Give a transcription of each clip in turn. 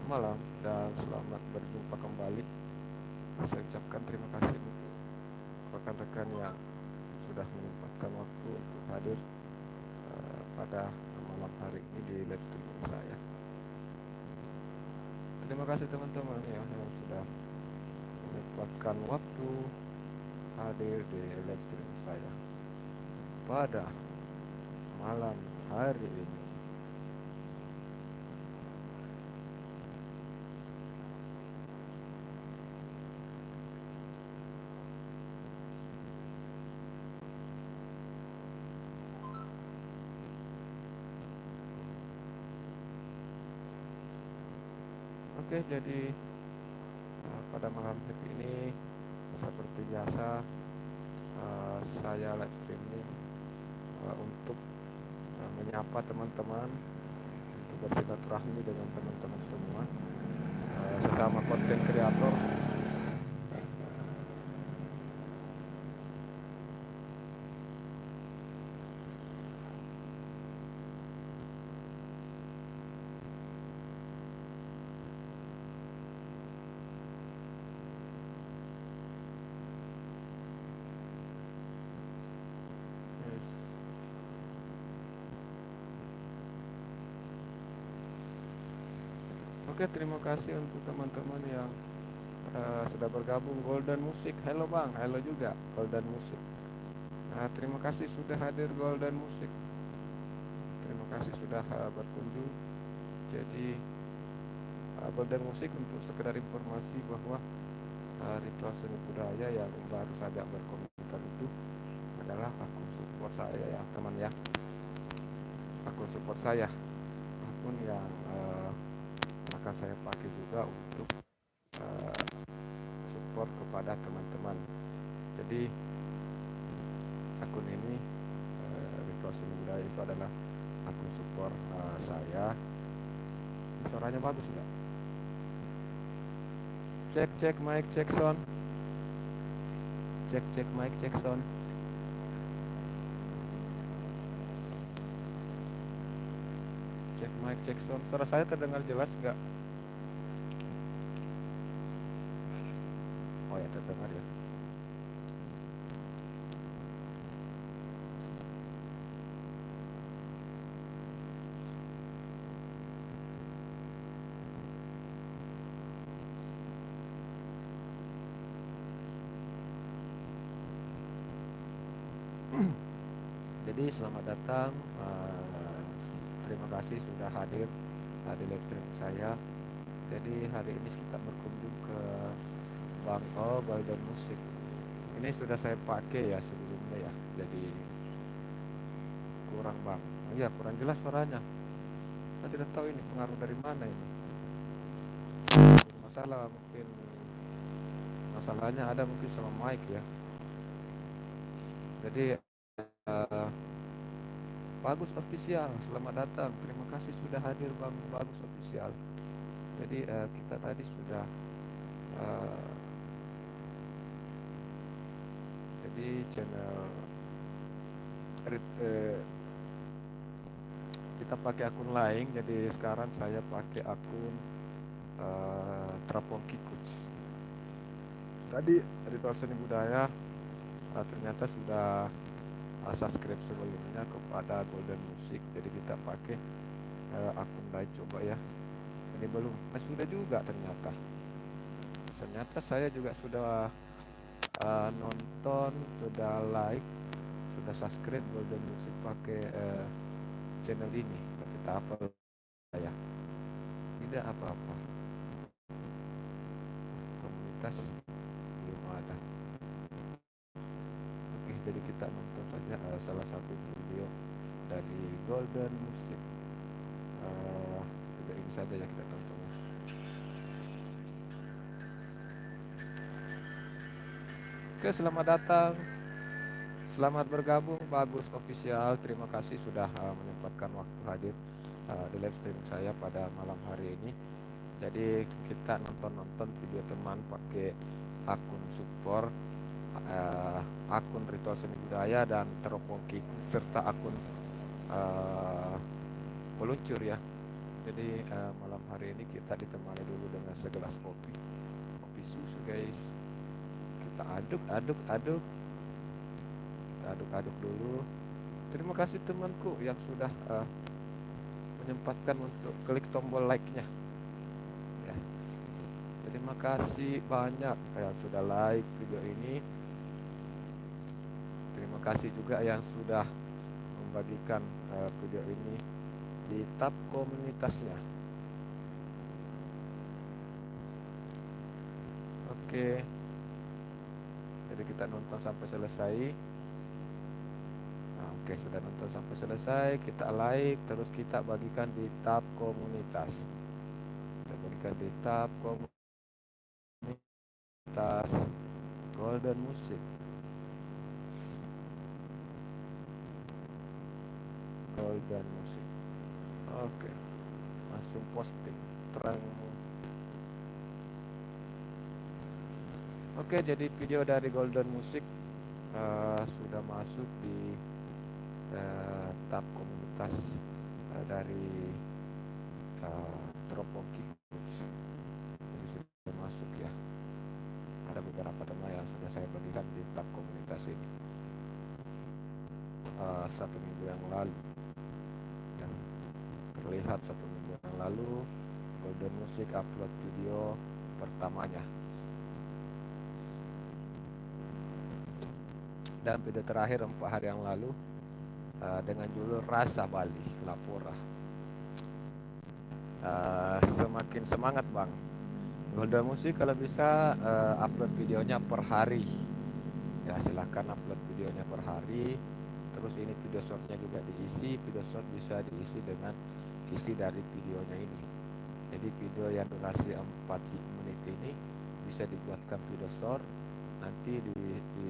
malam dan selamat berjumpa kembali. Saya ucapkan terima kasih untuk rekan-rekan yang sudah menyempatkan waktu untuk hadir pada malam hari ini di live streaming saya. Terima kasih teman-teman ya yang sudah menyempatkan waktu hadir di live streaming saya pada malam hari ini. Oke, jadi pada malam hari ini seperti biasa saya live streaming untuk menyapa teman-teman, untuk bersilaturahmi dengan teman-teman semua, sesama konten kreator. Yes. Oke, terima kasih untuk teman-teman yang sudah bergabung. Golden Music, halo Bang, halo juga Golden Music. Terima kasih sudah hadir Golden Music. Terima kasih sudah berkunjung. Jadi Golden Music, untuk sekedar informasi bahwa ritual seni budaya yang baru saja berkomentar itu adalah akun support saya ya teman ya, akun support saya, akun yang akan saya pakai juga untuk support kepada teman-teman. Jadi akun ini ritual seni budaya itu adalah akun support saya. Suaranya bagus nggak? Cek cek mic cek sound. Cek cek mic cek sound. Cek mic cek sound. Suara saya terdengar jelas nggak? Oh ya, terdengar ya. Jadi selamat datang, terima kasih sudah hadir di live stream saya. Jadi hari ini kita berkunjung ke Bang O Golden Music. Ini sudah saya pakai ya sebelumnya ya. Jadi kurang Bang. Iya, kurang jelas suaranya. Saya tidak tahu ini pengaruh dari mana ini. Masalah mungkin, masalahnya ada mungkin sama mic ya. Jadi Bagus Official, selamat datang. Terima kasih sudah hadir Bang Bagus Official. Jadi kita tadi sudah uh, jadi channel kita pakai akun lain. Jadi sekarang saya pakai akun Trapong Kikuts. Tadi ritual seni budaya ternyata sudah subscribe sebelumnya kepada Golden Music. Jadi kita pakai akun lain, coba ya. Ini belum, sudah juga ternyata. Ternyata saya juga sudah nonton, sudah like, sudah subscribe Golden Music pakai channel ini. Kita apa ya? Tidak apa-apa. Komunitas belum ada. Oke, jadi kita nonton saja salah satu video dari Golden Music. Juga ini saja ya kita tonton. Oke, selamat datang. Selamat bergabung Bagus Official. Terima kasih sudah menyempatkan waktu hadir di live stream saya pada malam hari ini. Jadi kita nonton video teman pakai akun support, akun ritual seni budaya dan teropong Kiku, serta akun peluncur ya. Jadi malam hari ini kita ditemani dulu dengan segelas kopi, kopi susu guys. Kita aduk-aduk kita aduk-aduk dulu. Terima kasih temanku yang sudah menyempatkan untuk klik tombol like-nya ya. Terima kasih banyak yang sudah like video ini. Terima kasih juga yang sudah membagikan video ini di tab komunitasnya. Oke, jadi kita nonton sampai selesai. Nah, oke, sudah nonton sampai selesai, kita like, terus kita bagikan di tab komunitas. Kita bagikan di tab komunitas Golden Music. Golden Music. Oke, langsung posting terang. Oke, jadi video dari Golden Music sudah masuk di tab komunitas dari Tropoki. Jadi sudah masuk ya. Ada beberapa tema yang sudah saya bagikan di tab komunitas ini 1 minggu yang lalu. Yang terlihat 1 minggu yang lalu Golden Music upload video pertamanya. Dan video terakhir 4 hari yang lalu dengan judul Rasa Bali Lapora. Semakin semangat bang. Golden Music kalau bisa upload videonya per hari ya, silahkan upload videonya per hari. Terus ini video shortnya juga diisi. Video short bisa diisi dengan isi dari videonya ini. Jadi video yang durasi 4 menit ini bisa dibuatkan video short, nanti di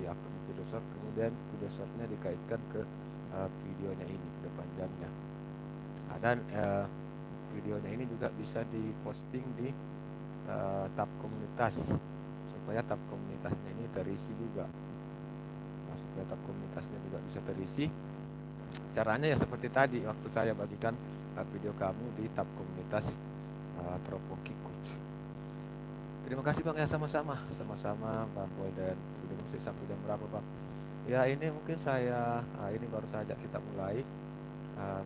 upload video short, kemudian video shortnya dikaitkan ke videonya ini, video panjangnya. Dan videonya ini juga bisa diposting di tab komunitas supaya tab komunitasnya ini terisi juga. Supaya tab komunitasnya juga bisa terisi. Caranya ya seperti tadi waktu saya bagikan video kamu di tab komunitas Tropoki Coach. Terima kasih bang ya, sama-sama Bang Boy dan Golden Music. Sampai jam berapa bang? Ya ini mungkin saya ini baru saja kita mulai,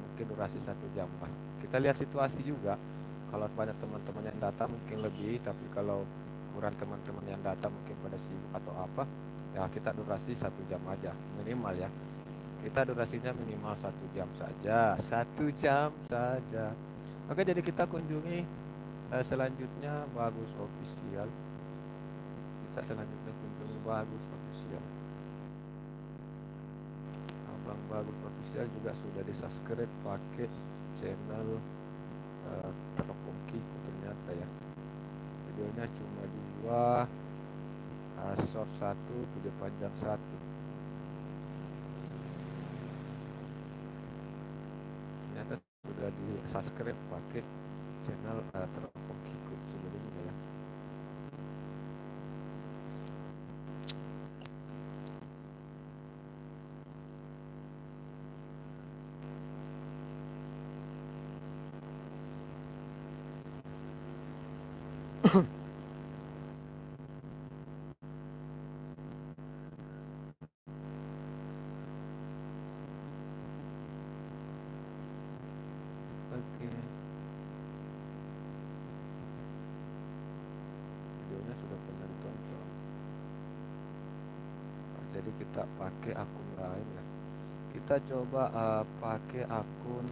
mungkin durasi 1 jam lah. Kita lihat situasi juga. Kalau banyak teman-teman yang datang mungkin lebih, tapi kalau kurang teman-teman yang datang mungkin pada sibuk atau apa, ya kita durasi 1 jam aja minimal ya. Kita durasinya minimal 1 jam saja, 1 jam saja. Oke, jadi kita kunjungi selanjutnya Bagus Official. Kita selanjutnya kunjungi Bagus Official. Abang Bagus Official juga sudah di-subscribe pakai channel Tropoki ternyata ya. Videonya cuma 2, short 1, video panjang 1. Ternyata sudah di-subscribe pakai channel Tropoki sebelumnya ya. Oke. Videonya sudah pernah ditonton. Nah, jadi kita pakai akun lain ya. Kita coba pakai akun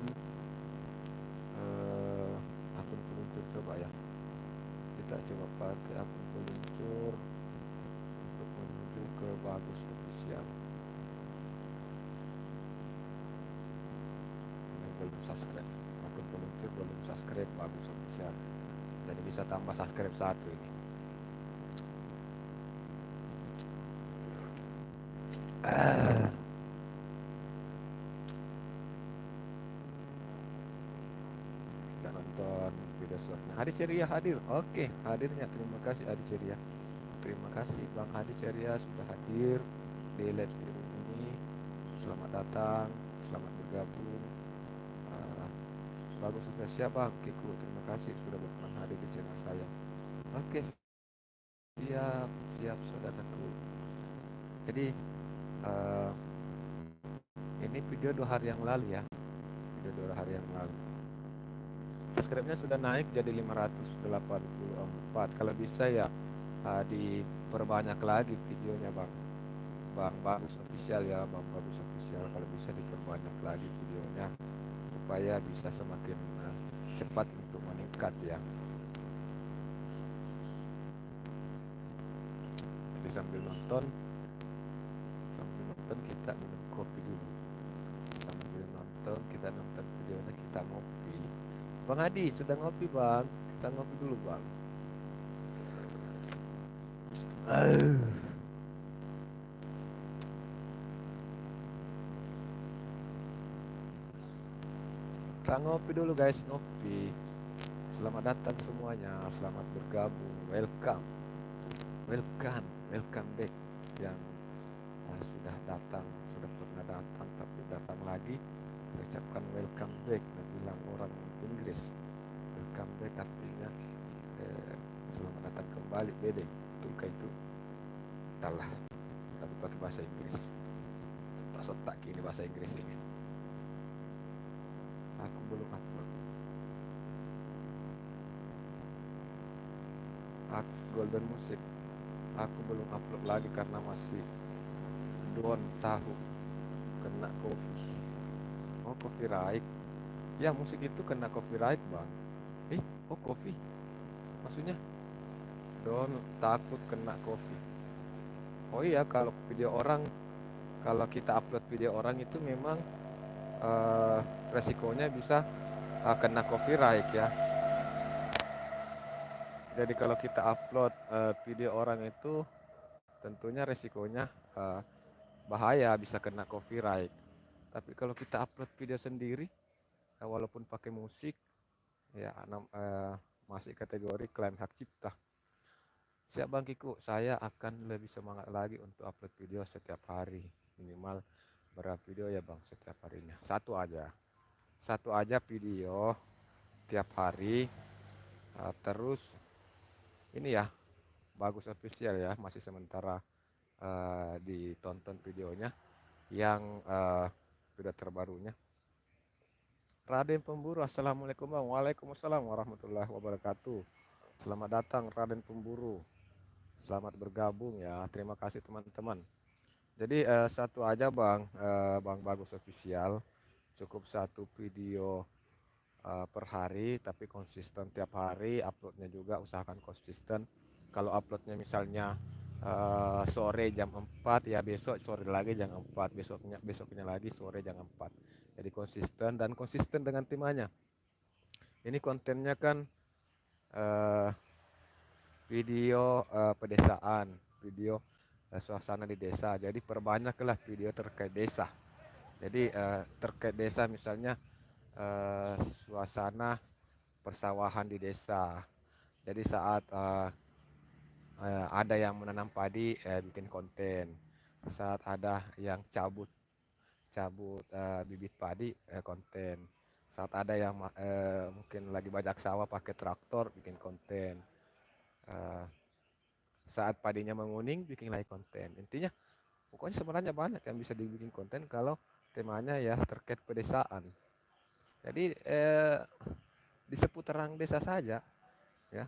peluncur coba ya. Kita coba pakai akun peluncur untuk menuju ke Bagus Official. Ini belum subscribe. Akun peluncur belum subscribe Bagus Official. Jadi bisa tambah subscribe 1 ini. Kita nonton video shortnya. Adi Ceria hadir. Oke, hadirnya. Terima kasih Adi Ceria. Terima kasih Bang Adi Ceria sudah hadir di live stream ini. Selamat datang, selamat bergabung. bagus sudah siap Bang Kiku, terima kasih sudah berkenan hadir di channel saya. Oke, siap, siap saudaraku. Jadi eh, ini video 2 hari yang lalu ya, video 2 hari yang lalu. Subscribe-nya sudah naik jadi 584. Kalau bisa ya diperbanyak lagi videonya Bang. Bang Bagus official ya, Bang Bagus official. Kalau bisa diperbanyak lagi videonya supaya bisa semakin cepat untuk meningkat ya. Jadi sambil nonton kita minum kopi dulu. Sambil nonton kita nonton videonya, kita ngopi. Bang Adi sudah ngopi Bang, kita ngopi dulu Bang. Kita ngopi dulu guys, ngopi. Selamat datang semuanya, selamat bergabung, welcome, welcome, welcome back yang sudah datang, sudah pernah datang tapi datang lagi. Saya ucapkan welcome back, bilang orang Inggris. Welcome back artinya selamat datang kembali, bede, betulkah itu? Entahlah, tapi pakai bahasa Inggris. Tak sontak ini bahasa Inggris ini. Aku belum upload. Golden Music. Aku belum upload lagi karena masih down tahu kena coffee. Oh, copyright. Ya, musik itu kena copyright Bang. Oh coffee. Maksudnya down takut kena coffee. Oh iya, kalau kita upload video orang itu memang resikonya bisa kena copyright ya. Jadi kalau kita upload video orang itu tentunya resikonya bahaya, bisa kena copyright. Tapi kalau kita upload video sendiri, walaupun pakai musik, ya masih kategori klaim hak cipta. Siap Bang Kiku, saya akan lebih semangat lagi untuk upload video setiap hari. Minimal berapa video ya Bang setiap harinya? Satu aja video tiap hari. Terus ini ya, Bagus official ya, masih sementara ditonton videonya yang video terbarunya. Raden Pemburu, Assalamualaikum Bang. Waalaikumsalam warahmatullahi wabarakatuh. Selamat datang Raden Pemburu. Selamat bergabung ya. Terima kasih teman-teman. Jadi satu aja Bang, Bang Bagus official. Cukup satu video per hari, tapi konsisten tiap hari. Uploadnya juga usahakan konsisten. Kalau uploadnya misalnya sore jam 4 ya, besok sore lagi jam 4, besoknya lagi sore jam 4. Jadi konsisten dan konsisten dengan timnya. Ini kontennya kan video pedesaan, video suasana di desa. Jadi perbanyaklah video terkait desa. Jadi terkait desa misalnya suasana persawahan di desa. Jadi saat ada yang menanam padi, bikin konten. Saat ada yang cabut bibit padi, konten. Saat ada yang mungkin lagi bajak sawah pakai traktor, bikin konten. Saat padinya menguning, bikin lagi konten. Intinya pokoknya sebenarnya banyak yang bisa dibikin konten kalau temanya ya terkait pedesaan. Jadi di seputaran desa saja ya,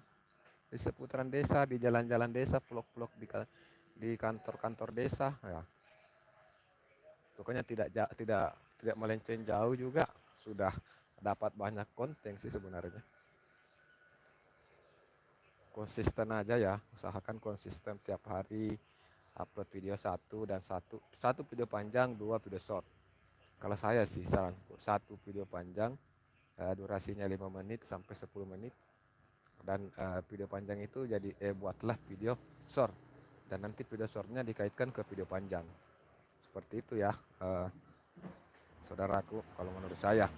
di seputaran desa, di jalan-jalan desa, vlog-vlog di kantor-kantor desa ya. Pokoknya tidak melenceng jauh juga, sudah dapat banyak konten sih sebenarnya. Konsisten aja ya, usahakan konsisten tiap hari upload video satu video panjang, 2 video short. Kalau saya sih saran satu video panjang durasinya 5 menit sampai 10 menit, dan video panjang itu jadi buatlah video short, dan nanti video shortnya dikaitkan ke video panjang. Seperti itu ya saudaraku, kalau menurut saya.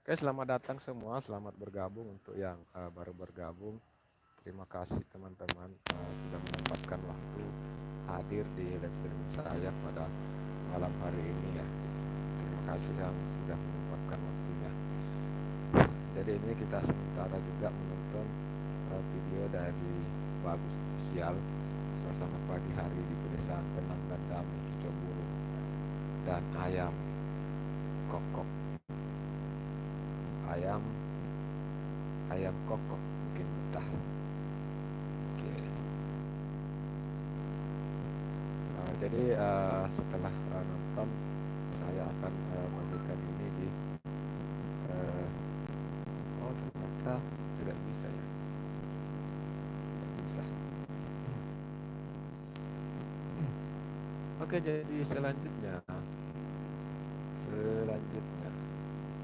Oke, selamat datang semua, selamat bergabung untuk yang baru bergabung. terima kasih teman-teman sudah menyempatkan waktu hadir di live streaming saya pada malam hari ini ya. Terima kasih yang sudah menyempatkan waktunya. Jadi ini kita sementara juga menonton video dari Bagus Official, suasana pagi hari di pedesaan tenang dan damai Kicoburu, dan ayam kokok, ayam kokok bikin betah. Oke. Jadi setelah nonton, saya akan memberikan ini di oh ternyata tidak bisa ya, tidak bisa. Oke, jadi selanjutnya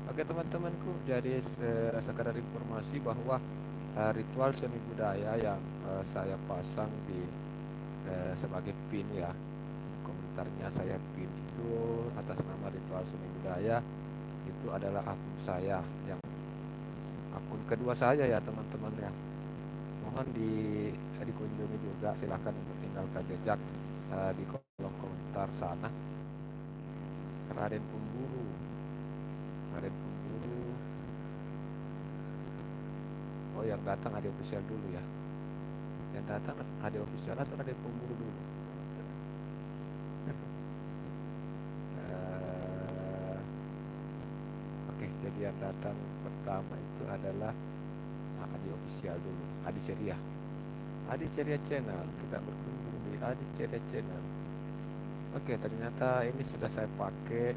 oke teman-temanku, jadi sekadar informasi bahwa ritual seni budaya yang saya pasang di sebagai pin ya, komentarnya saya pin itu atas nama ritual seni budaya, itu adalah akun saya, yang akun kedua saya ya teman-teman ya. Mohon dikunjungi juga, silahkan untuk tinggalkan jejak di kolom komentar sana. Raden Pemburu, oh yang datang ada official dulu ya, yang datang ada official atau ada Pemburu dulu? Oke, jadi yang datang pertama itu adalah Adi official dulu, Adi Ceria Channel. Kita berkunjung di Adi Ceria Channel. Oke, ternyata ini sudah saya pakai.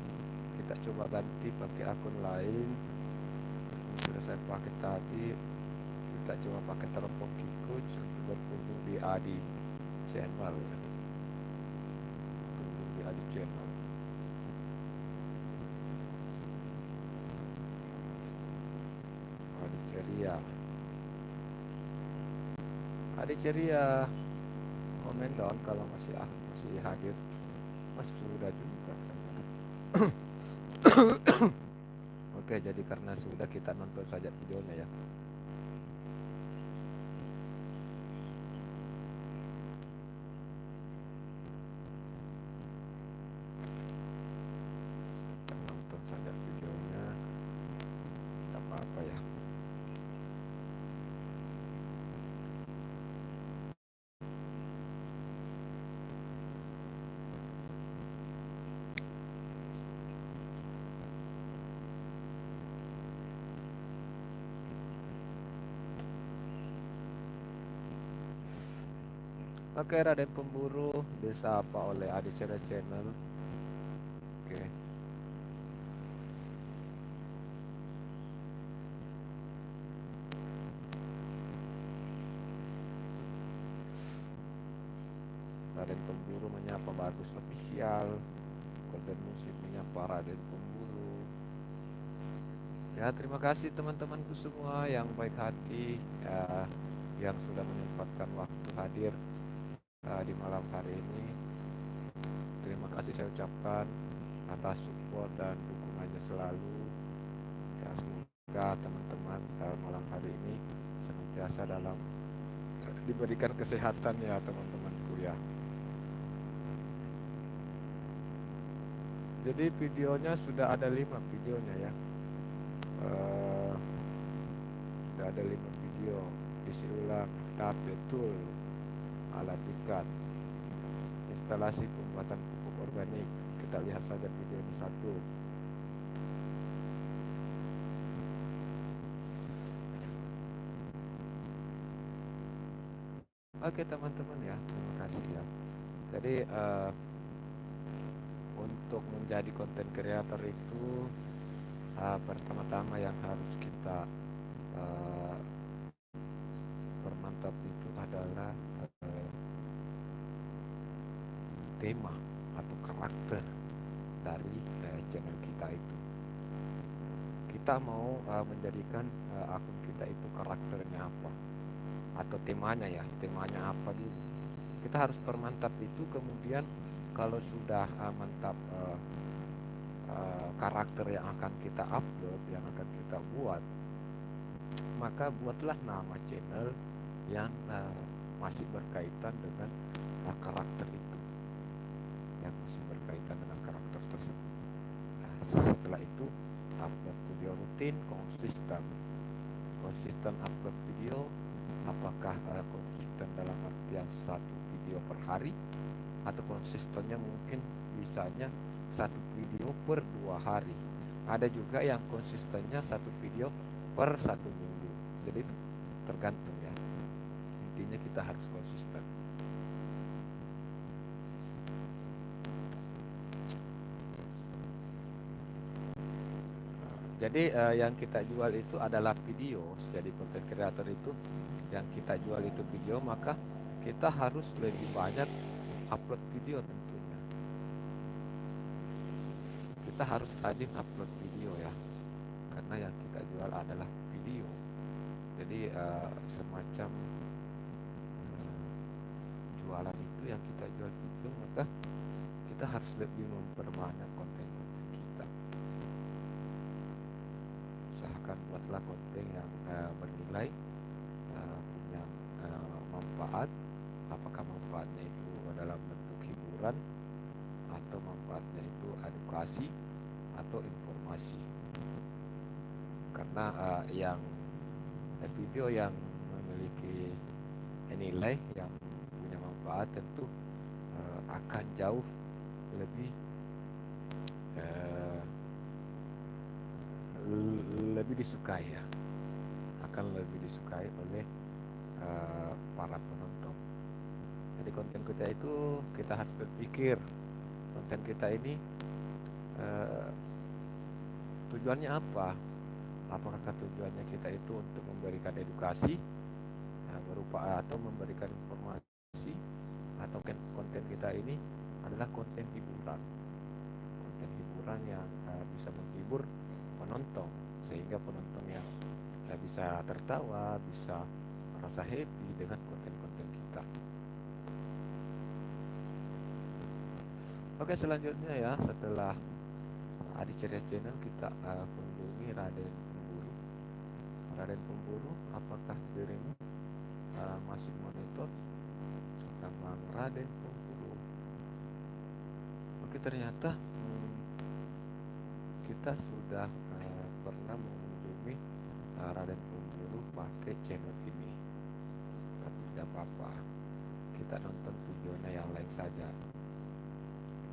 Kita coba ganti pakai akun lain. Ini sudah saya pakai tadi. Kita coba pakai teropong Coach untuk berkunjung di Adi Channel. Berkunjung di Adi Channel. Adi Ceria, komen dong kalau masih hadir. Mas sudah juga. Oke, jadi karena sudah, kita nonton saja videonya ya. Kita nonton saja videonya, tidak apa-apa ya. Oke, Raden Pemburu disapa oleh Adi Ceria Channel. Oke. Raden Pemburu menyapa Bagus Official. Golden Musik menyapa Raden Pemburu. Ya, terima kasih teman-temanku semua yang baik hati ya, yang sudah menyempatkan waktu hadir di malam hari ini. Terima kasih saya ucapkan atas support dan dukungannya selalu. Ya, semoga teman-teman malam hari ini senantiasa dalam diberikan kesehatan ya teman-temanku ya. Jadi videonya sudah ada 5 videonya ya. Sudah ada 5 video, isi ulang, tahap betul, alat ikat, instalasi pembuatan pupuk organik. Kita lihat saja video ini satu. Oke teman-teman ya, terima kasih ya. Jadi untuk menjadi konten kreator itu pertama-tama yang harus kita permantap itu adalah tema atau karakter dari channel kita itu. Kita mau menjadikan akun kita itu karakternya apa, atau temanya ya, temanya apa dulu. Kita harus permantap itu, kemudian kalau sudah mantap karakter yang akan kita upload, yang akan kita buat, maka buatlah nama channel yang masih berkaitan dengan karakter itu, yang masih berkaitan dengan karakter tersebut. Setelah itu upload video rutin, konsisten upload video. Apakah konsisten dalam artian satu video per hari, atau konsistennya mungkin bisanya satu video per 2 hari. Ada juga yang konsistennya satu video per 1 minggu. Jadi itu tergantung ya. Intinya kita harus konsisten. Jadi yang kita jual itu adalah video. Jadi konten kreator itu yang kita jual itu video, maka kita harus lebih banyak upload video tentunya. Kita harus rajin upload video ya, karena yang kita jual adalah video. Jadi semacam jualan itu yang kita jual video, maka kita harus lebih memperbanyak konten-konten kita. Usahakan buatlah konten yang bernilai, punya manfaat. Apakah manfaatnya itu dalam bentuk hiburan, atau manfaatnya itu edukasi atau informasi. Karena yang video yang memiliki nilai, yang punya manfaat, tentu akan jauh lebih disukai ya, akan lebih disukai oleh para penonton. Jadi konten kita itu kita harus berpikir, konten kita ini tujuannya apa? Apakah tujuannya kita itu untuk memberikan edukasi berupa atau memberikan informasi, atau konten kita ini adalah konten hiburan yang bisa menghibur penonton, sehingga penontonnya bisa tertawa, bisa merasa happy dengan konten-konten kita. Oke, selanjutnya ya, setelah Adi Ceria Channel, kita kunjungi Raden Pemburu. Raden Pemburu, apakah dirimu masih monitor Abang Raden Pemburu? Oke, ternyata kita sudah pernah mengunjungi Raden Pemburu pakai channel ini, tapi tidak apa-apa, kita nonton videonya yang lain saja.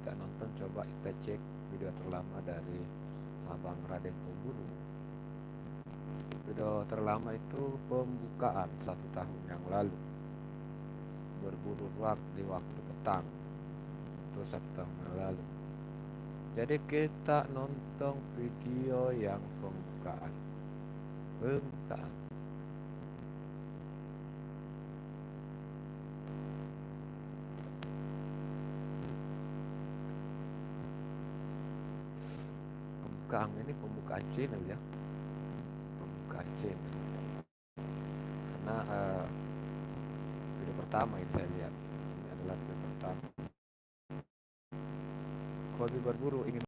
Kita nonton, coba kita cek video terlama dari Abang Raden Pemburu. Video terlama itu pembukaan 1 tahun yang lalu, berburu di waktu petang, itu 1 tahun yang lalu. Jadi kita nonton video yang pembukaan. Pembukaan ini pembukaan channel ya, pembukaan channel. Karena video pertama yang saya lihat ini adalah video pertama. Hobi berburu ingin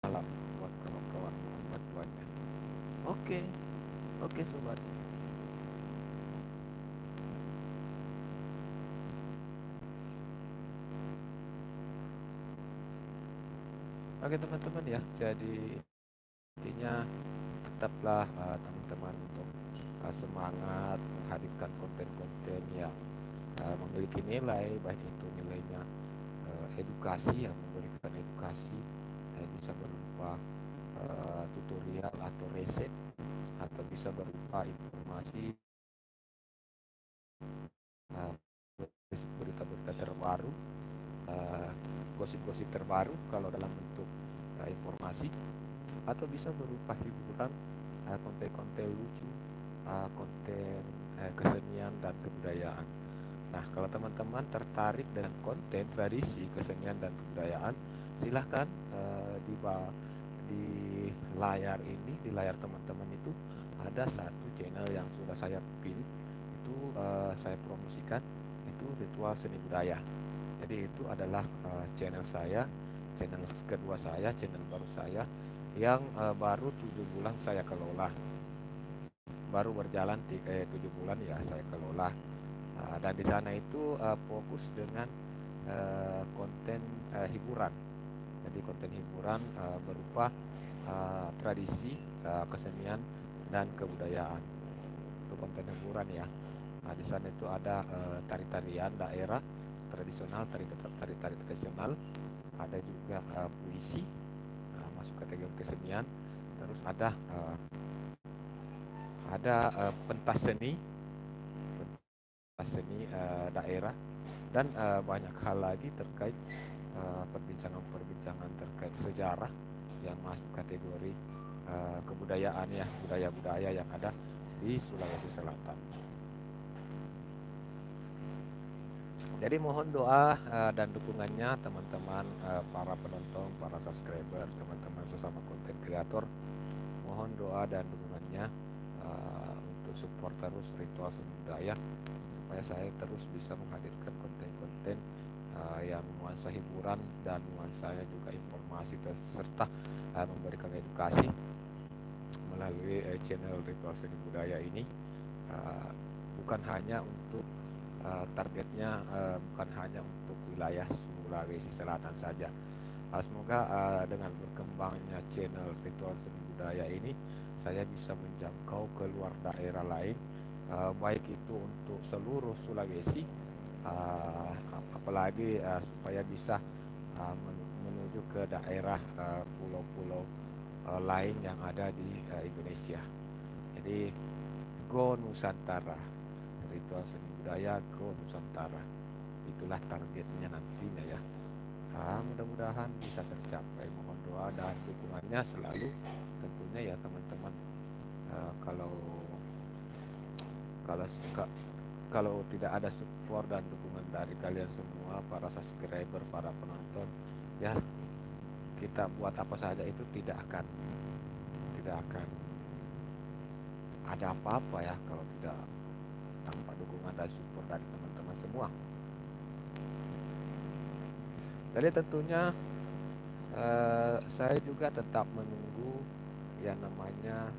malam buat kawan-kawan bantuannya. Oke sobat. Oke teman-teman ya, jadi intinya tetaplah teman-teman untuk semangat menghadirkan konten-konten yang memiliki nilai, baik itu nilainya edukasi, yang memberikan edukasi, bisa berupa tutorial atau riset, atau bisa berupa informasi, berita-berita terbaru, gosip-gosip terbaru kalau dalam bentuk informasi, atau bisa berupa hiburan, konten-konten lucu, konten kesenian dan kebudayaan. Nah, kalau teman-teman tertarik dengan konten tradisi, kesenian dan kebudayaan, silahkan di layar ini, di layar teman-teman itu ada satu channel yang sudah saya pilih, itu saya promosikan, itu Ritual Seni Budaya. Jadi itu adalah channel saya, channel kedua saya, channel baru saya, yang baru 7 bulan saya kelola. Baru berjalan 7 bulan ya saya kelola. Dan di sana itu fokus dengan konten hiburan. Jadi konten hiburan berupa tradisi, kesenian dan kebudayaan. Itu konten hiburan ya. Di sana itu ada tari-tarian daerah tradisional, tari tradisional, ada juga puisi, masuk kategori kesenian. Terus ada pentas seni daerah, dan banyak hal lagi terkait perbincangan-perbincangan terkait sejarah yang masuk kategori kebudayaan ya, budaya-budaya yang ada di Sulawesi Selatan. Jadi mohon doa dan dukungannya teman-teman, para penonton, para subscriber, teman-teman sesama konten kreator. Mohon doa dan dukungannya untuk support terus Ritual Seni Budaya, supaya saya terus bisa menghadirkan konten-konten yang nuansa hiburan dan nuansanya juga informasi serta memberikan edukasi melalui channel Ritual Seni Budaya ini. Bukan hanya untuk targetnya bukan hanya untuk wilayah Sulawesi Selatan saja. Semoga dengan berkembangnya channel Ritual Seni Budaya ini, saya bisa menjangkau ke luar daerah lain, baik itu untuk seluruh Sulawesi, apalagi supaya bisa menuju ke daerah pulau-pulau lain yang ada di Indonesia. Jadi Go Nusantara, Ritual Seni Budaya Go Nusantara, itulah targetnya nantinya ya. Mudah-mudahan bisa tercapai. Mohon doa dan dukungannya selalu tentunya ya teman-teman. Kalau tidak ada support dan dukungan dari kalian semua, para subscriber, para penonton, ya kita buat apa saja itu tidak akan ada apa-apa ya, kalau tidak tanpa dukungan dan support dari teman-teman semua. Jadi tentunya saya juga tetap menunggu yang namanya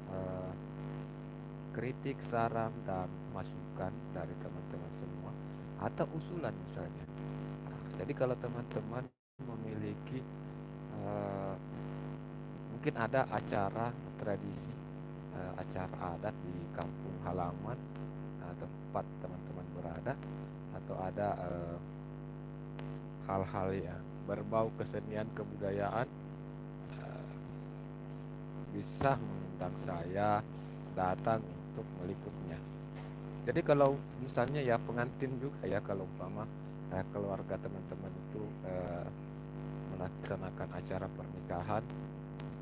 kritik, saran, dan masukan dari teman-teman semua, atau usulan misalnya. Jadi kalau teman-teman memiliki mungkin ada acara tradisi, acara adat di kampung halaman tempat teman-teman berada, atau ada hal-hal yang berbau kesenian kebudayaan, bisa mengundang saya datang untuk meliputnya. Jadi kalau misalnya ya pengantin juga ya, kalau umpama keluarga teman-teman itu melaksanakan acara pernikahan,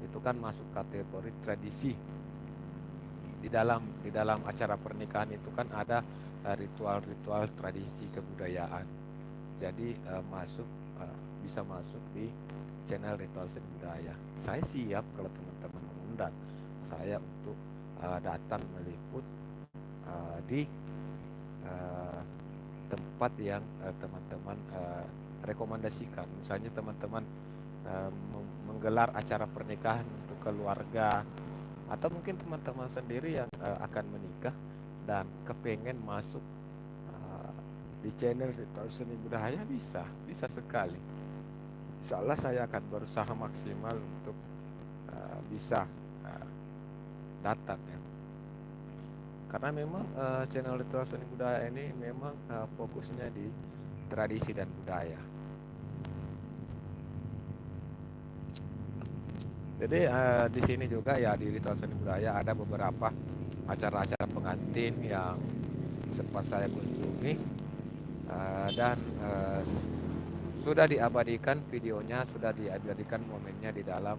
itu kan masuk kategori tradisi. Di dalam acara pernikahan itu kan ada ritual-ritual tradisi kebudayaan. Jadi bisa masuk di channel Ritual Seni Budaya. Saya siap kalau teman-teman mengundang saya untuk datang meliput di tempat yang teman-teman rekomendasikan. Misalnya teman-teman menggelar acara pernikahan untuk keluarga, atau mungkin teman-teman sendiri yang akan menikah dan kepengen masuk di channel Ritual Seni Budaya, bisa sekali. Insyaallah saya akan berusaha maksimal untuk bisa datang ya. Karena memang channel Ritual Seni Budaya ini memang fokusnya di tradisi dan budaya. Jadi di sini juga ya, di Ritual Seni Budaya ada beberapa acara-acara pengantin yang sempat saya kunjungi, dan sudah diabadikan videonya, sudah diabadikan momennya di dalam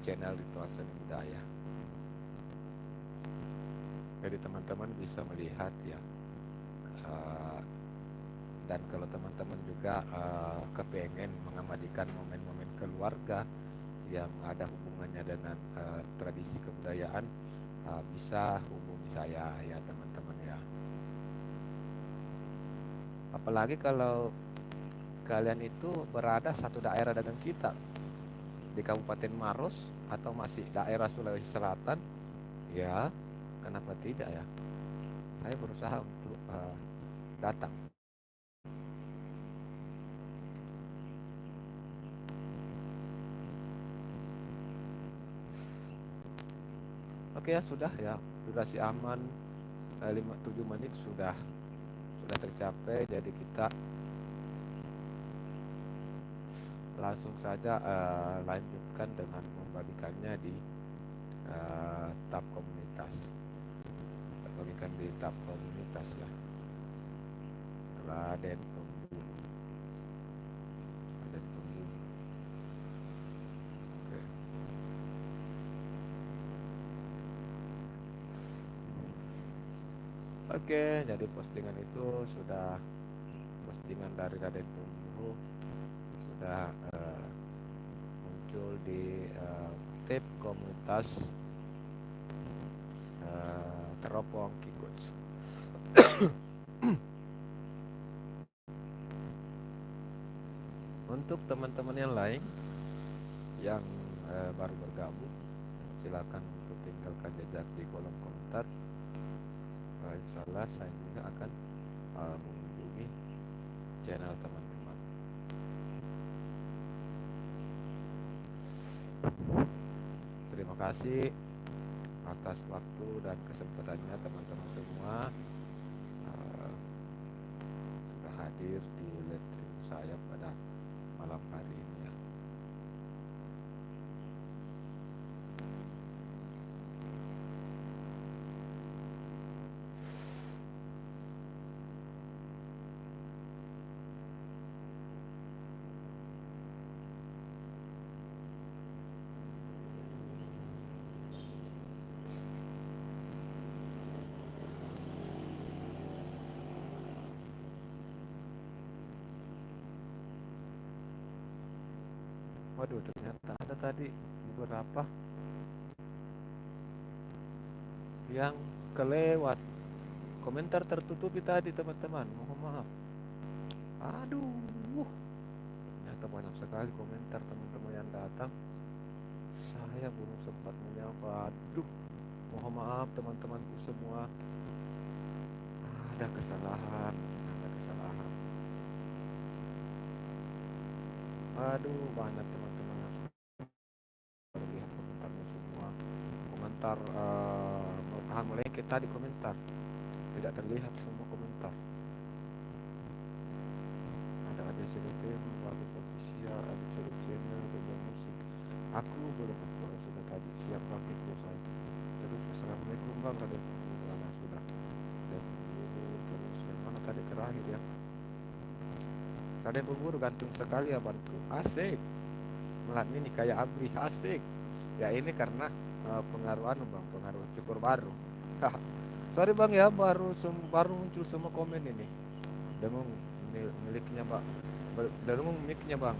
channel Ritual Seni Budaya. Jadi teman-teman bisa melihat ya. Dan kalau teman-teman juga kepengen mengabadikan momen-momen keluarga yang ada hubungannya dengan tradisi kebudayaan, bisa hubungi saya ya teman-teman ya. Apalagi kalau kalian itu berada satu daerah dengan kita di Kabupaten Maros atau masih daerah Sulawesi Selatan, ya kenapa tidak ya. Saya berusaha untuk datang. Oke ya, sudah ya, durasi aman 7 menit sudah tercapai. Jadi kita langsung saja lanjutkan dengan membagikannya di tab komunitas. Kita bagikan di tab komunitas ya. Raden Pemburu. Raden Pemburu. Oke. Oke, jadi postingan itu sudah, postingan dari Raden Pemburu sudah muncul di tab komunitas Teropong Kikuts. Untuk teman-teman yang lain yang baru bergabung, silakan untuk tinggalkan jejak di kolom komentar. Insya Allah saya juga akan mengunjungi channel teman-teman. Terima kasih atas waktu dan kesempatannya teman-teman semua sudah hadir di live stream saya pada malam hari ini ya. Waduh, ternyata ada tadi beberapa yang kelewat. Komentar tertutupi tadi teman-teman, mohon maaf. Aduh, ternyata banyak sekali komentar teman-teman yang datang. Saya belum sempat menyapa. Aduh, mohon maaf teman-temanku semua. Ada kesalahan, ada kesalahan. Aduh, banyak teman-teman yang sudah lihat komentarnya semua. Komentar mulai kita di komentar tidak terlihat semua komentar. Ada CDTM, bagus official, ada CD channel, beda musik. Aku belum sudah tadi siap pakai saya. Terus assalamualaikum bang, ada mana sudah. Dan terus yang mana tadi terakhir ya. Raden Pemburu gantung sekali ya bantu. Asik. Melihat ini kayak abri asik. Ya ini karena pengaruh bang, pengaruh cukur baru. Sorry bang ya, baru muncul semua komen ini. Dengung miliknya bang. Dengung mic-nya bang.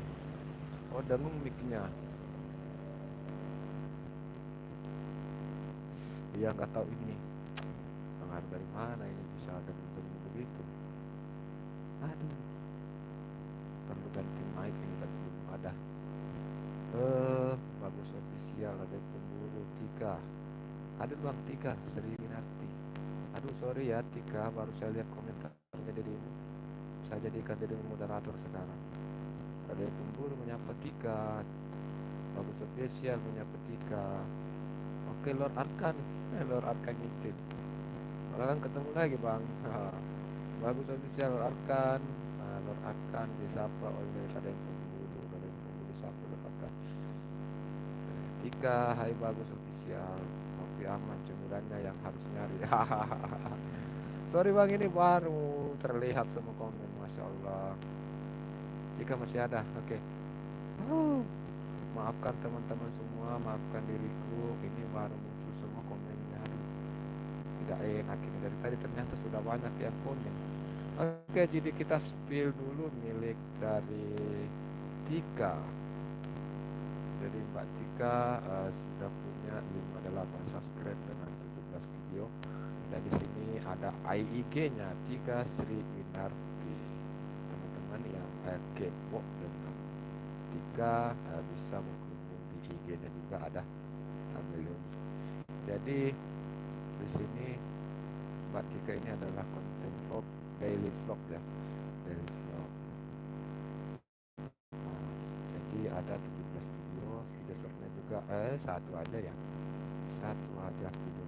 Oh dengung mic-nya. Iya nggak tahu ini pengaruh dari mana ini bisa ada begitu. Aduh. Perlu ganti mic ini tapi belum ada. Bagus official ada Pemburu Tika. Ada bang Tika Sri Winarti. Aduh sorry ya Tika, baru saya lihat komentarnya dirimu. Saya jadikan dirimu moderator sekarang. Ada Pemburu menyapa Tika. Bagus official menyapa Tika. Oke Lord Arkan, Lord Arkan itu. Orang kan ketemu lagi bang. Bagus official Lord Arkan. Lord Arkan disapa oleh Raden Pemburu. Raden Pemburu disapa lepaskan. Tika, hai bagus official. Kopi aman cemilannya yang harus nyari. Sorry bang, ini baru terlihat semua komen, masya Allah. Tika masih ada, oke. Maafkan teman-teman semua, maafkan diriku. Ini baru muncul semua komennya. Tidak enak ini, dari tadi ternyata sudah banyak yang komen. Oke, jadi kita spill dulu milik dari Tika. Jadi Mbak Tika sudah punya 58 subscribe dengan 17 video. Dan di sini ada IG-nya Tika Sri Winarti. Teman-teman yang kepo dengan Tika bisa menghubungi di IG-nya juga ada milion. Jadi di sini Mbak Tika ini adalah konten daily vlog ya, daily vlog. Jadi ada 17 video, video shortnya juga satu aja ya, satu aja video.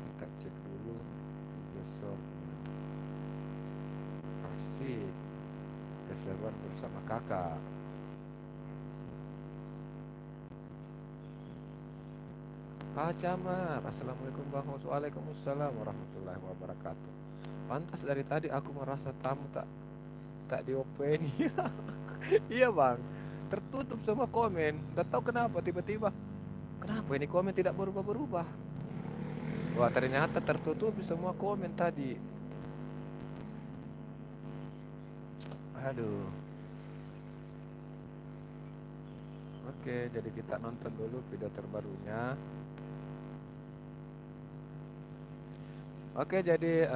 Kita cek dulu video short. Asik, keseruan bersama kakak. Pak Camat, assalamualaikum bang. Waalaikumsalam warahmatullahi wabarakatuh. Pantas dari tadi aku merasa tamu tak diopen. Iya bang, tertutup semua komen. Gak tahu kenapa tiba-tiba. Kenapa ini komen tidak berubah-berubah? Wah ternyata tertutup semua komen tadi. Aduh. Oke, jadi kita nonton dulu video terbarunya. Oke, jadi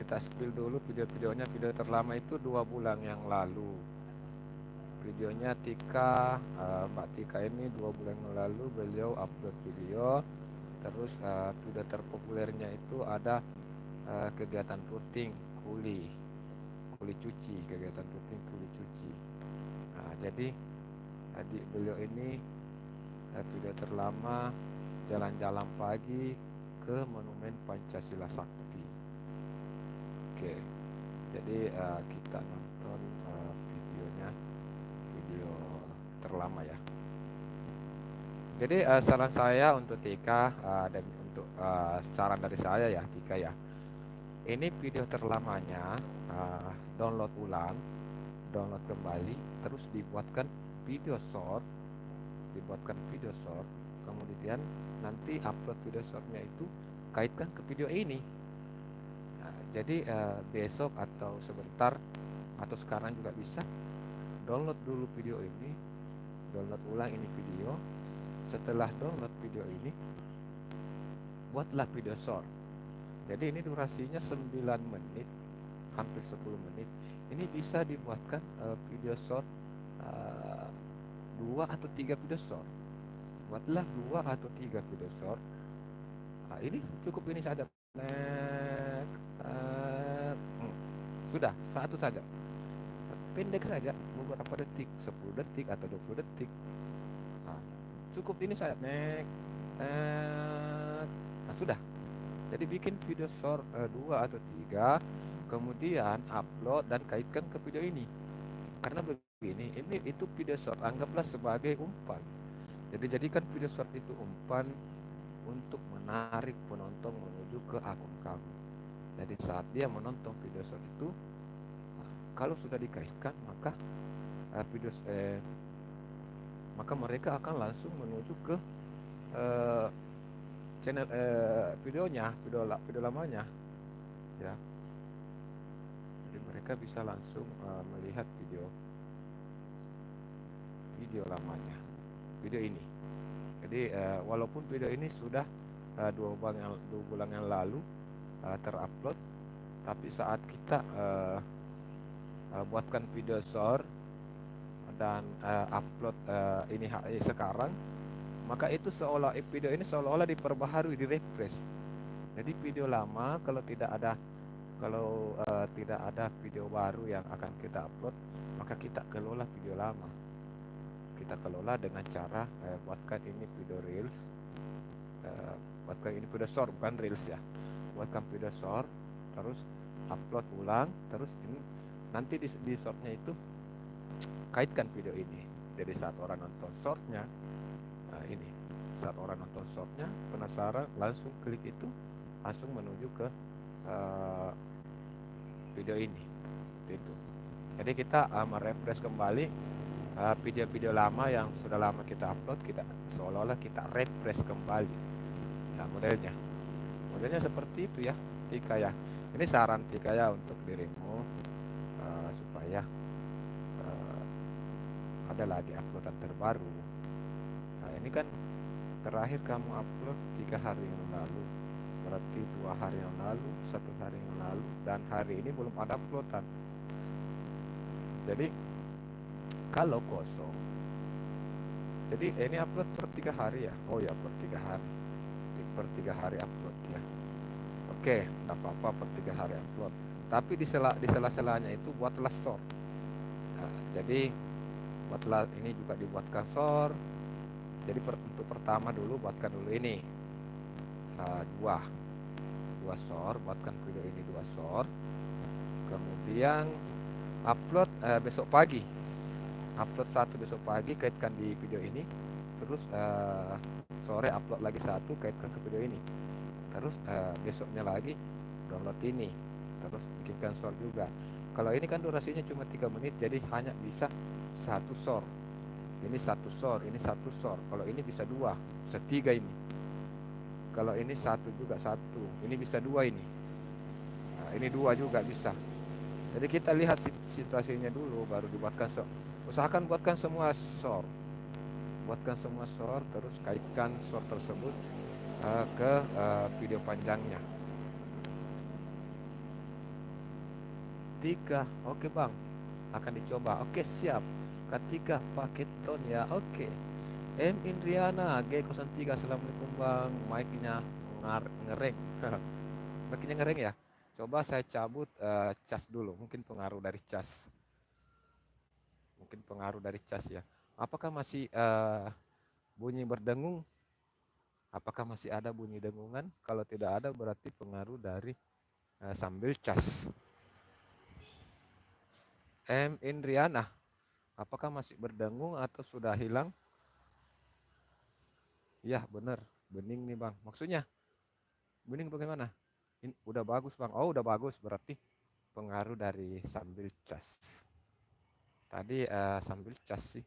kita spill dulu video-videonya. Video terlama itu 2 bulan yang lalu. Videonya Tika, Mbak Tika ini 2 bulan yang lalu beliau upload video. Terus video terpopulernya itu ada kegiatan routing kuli cuci, kegiatan routing kuli cuci. Nah, jadi adik beliau ini video terlama jalan-jalan pagi ke Monumen Pancasila Sakti. Oke, jadi kita nonton videonya, video terlama ya. Jadi saran saya untuk Tika dan untuk saran dari saya ya Tika ya. Ini video terlamanya download ulang, download kembali, terus dibuatkan video short, kemudian nanti upload video shortnya itu kaitkan ke video ini. Nah, jadi besok atau sebentar atau sekarang juga bisa download dulu video ini, download ulang ini video. Setelah download video ini, buatlah video short. Jadi ini durasinya 9 menit, hampir 10 menit. Ini bisa dibuatkan video short 2 atau 3 video short. Buatlah 2 atau 3 video short. Nah, ini cukup ini saja. Sudah, satu saja. Pendek saja, beberapa detik, 10 detik atau 20 detik. Nah, cukup ini saja. Nah, sudah. Jadi bikin video short 2 atau 3, kemudian upload dan kaitkan ke video ini. Karena begini, ini itu video short, anggaplah sebagai umpan. Jadi jadikan video short itu umpan untuk menarik penonton menuju ke akun kamu. Jadi saat dia menonton video short itu, kalau sudah dikaitkan maka maka mereka akan langsung menuju ke channel videonya, video lamanya, ya. Jadi mereka bisa langsung melihat video lamanya, video ini. Jadi walaupun video ini sudah 2 bulan yang lalu terupload, tapi saat kita buatkan video short dan upload ini sekarang, maka itu video ini seolah-olah diperbaharui, direfresh. Jadi video lama kalau tidak ada video baru yang akan kita upload, maka kita kelola video lama. Kita kelola dengan cara buatkan ini video reels, buatkan ini video short, bukan reels ya. Buatkan video short, terus upload ulang, terus ini nanti di shortnya itu kaitkan video ini. Jadi saat orang nonton shortnya, saat orang nonton shortnya penasaran, langsung klik itu, langsung menuju ke video ini. Seperti itu. Jadi kita merefresh kembali video-video lama yang sudah lama kita upload, kita seolah-olah kita refresh kembali. Nah, modelnya seperti itu ya Tika ya. Ini saran Tika ya untuk dirimu, supaya ada lagi uploadan terbaru. Nah, ini kan terakhir kamu upload 3 hari yang lalu, berarti 2 hari yang lalu, 1 hari yang lalu, dan hari ini belum ada uploadan. Jadi kalau kosong, jadi ini upload per 3 hari ya. Oh ya, per 3 hari upload ya. Oke, tak apa-apa per 3 hari upload. Tapi di sela-selanya itu buatlah store. Nah, jadi buatlah ini juga dibuatkan store. Jadi untuk pertama dulu buatkan dulu ini dua dua store, buatkan video ini dua store. Kemudian upload besok pagi. Upload satu besok pagi, kaitkan di video ini. Terus sore upload lagi satu, kaitkan ke video ini. Terus besoknya lagi download ini. Terus bikinkan short juga. Kalau ini kan durasinya cuma 3 menit, jadi hanya bisa satu short. Ini satu short, ini satu short. Kalau ini bisa dua, bisa tiga ini. Kalau ini satu juga satu, ini bisa dua ini. Nah, ini dua juga bisa. Jadi kita lihat situasinya dulu, baru dibuatkan short. Usahakan buatkan semua short. Buatkan semua short, terus kaitkan short tersebut ke video panjangnya. 3, oke bang, akan dicoba. Oke siap. Ketika pakai tone ya, oke. M Indriana G03, assalamualaikum bang. Mic-nya ngereng. Mic-nya ngereng ya. Coba saya cabut cas dulu. Mungkin pengaruh dari cas. Mungkin pengaruh dari cas ya. Apakah masih bunyi berdengung? Apakah masih ada bunyi dengungan? Kalau tidak ada berarti pengaruh dari sambil cas. M Indriana, apakah masih berdengung atau sudah hilang? Ya benar, bening nih bang. Maksudnya bening bagaimana? Ini udah bagus bang. Oh udah bagus, berarti pengaruh dari sambil cas. Tadi sambil cas sih.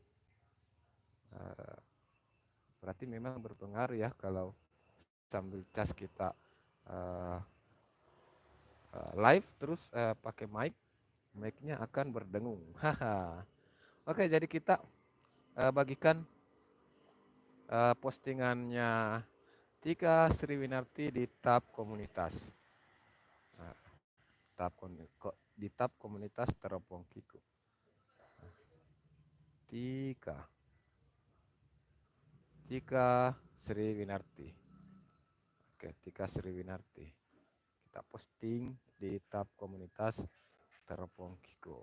Berarti memang berpengaruh ya kalau sambil cas kita uh, live terus pakai mic-nya akan berdengung. Haha. Oke, jadi kita bagikan postingannya Tika Sriwinarti di tab komunitas. Nah, di tab komunitas Teropong Kiku. Tika Sriwinarti. Oke, Tika Sriwinarti. Kita posting di tab komunitas Teropong Kiku.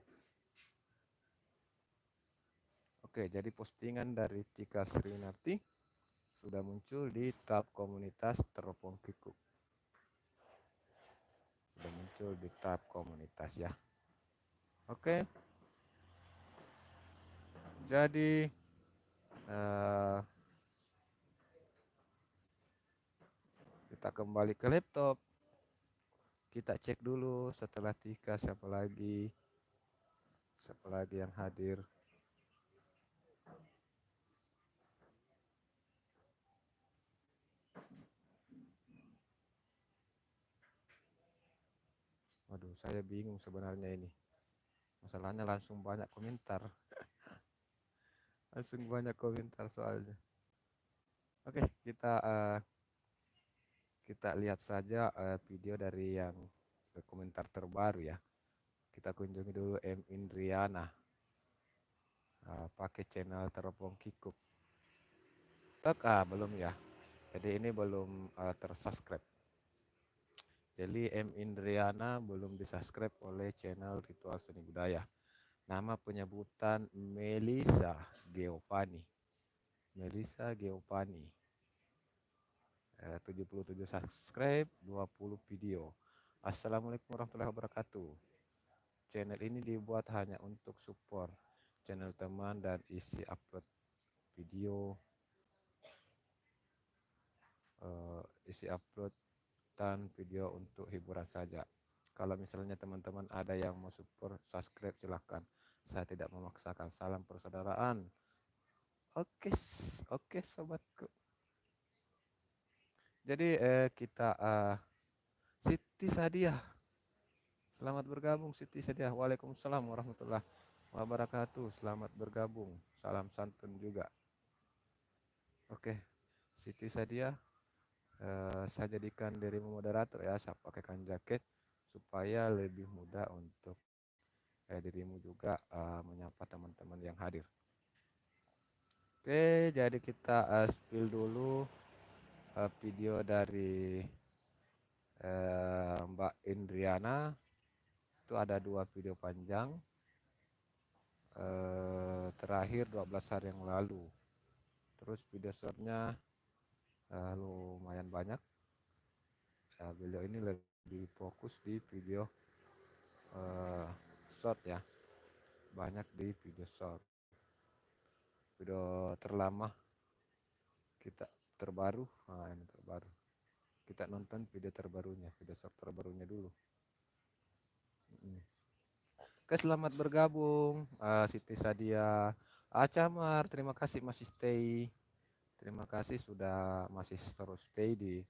Oke, jadi postingan dari Tika Sriwinarti sudah muncul di tab komunitas Teropong Kiku. Sudah muncul di tab komunitas ya. Oke. Jadi kita kembali ke laptop. Kita cek dulu setelah Tika siapa lagi yang hadir. Waduh, saya bingung sebenarnya ini. Masalahnya langsung banyak komentar. Langsung banyak komentar soalnya. Oke, kita lihat saja video dari yang komentar terbaru ya. Kita kunjungi dulu M Indriana. Pakai channel Teropong Kikuk. Belum ya. Jadi ini belum tersubscribe. Jadi M Indriana belum disubscribe oleh channel Ritual Seni Budaya. Nama penyebutan Melisa Geovani. Melisa Geovani. 77 subscribe, 20 video. Assalamualaikum warahmatullahi wabarakatuh. Channel ini dibuat hanya untuk support channel teman dan isi upload video, dan video untuk hiburan saja. Kalau misalnya teman-teman ada yang mau support, subscribe silahkan. Saya tidak memaksakan. Salam persaudaraan. Oke sobatku. Jadi kita Siti Sadiah. Selamat bergabung Siti Sadiah. Waalaikumsalam warahmatullahi wabarakatuh. Selamat bergabung. Salam santun juga. Oke, Siti Sadiah. Saya jadikan dirimu moderator ya. Saya pakaikan jaket supaya lebih mudah untuk dirimu juga menyapa teman-teman yang hadir. Oke, jadi kita spill dulu video dari Mbak Indriana itu ada 2 video panjang, terakhir 12 hari yang lalu. Terus video shortnya lumayan banyak. Beliau ini lebih fokus di video short ya, banyak di video short. Video terlama kita terbaru, ini terbaru. Kita nonton video terbarunya, video short terbarunya dulu. Oke, selamat bergabung Siti Sadia, Acamar, terima kasih masih stay. Terima kasih sudah masih terus stay di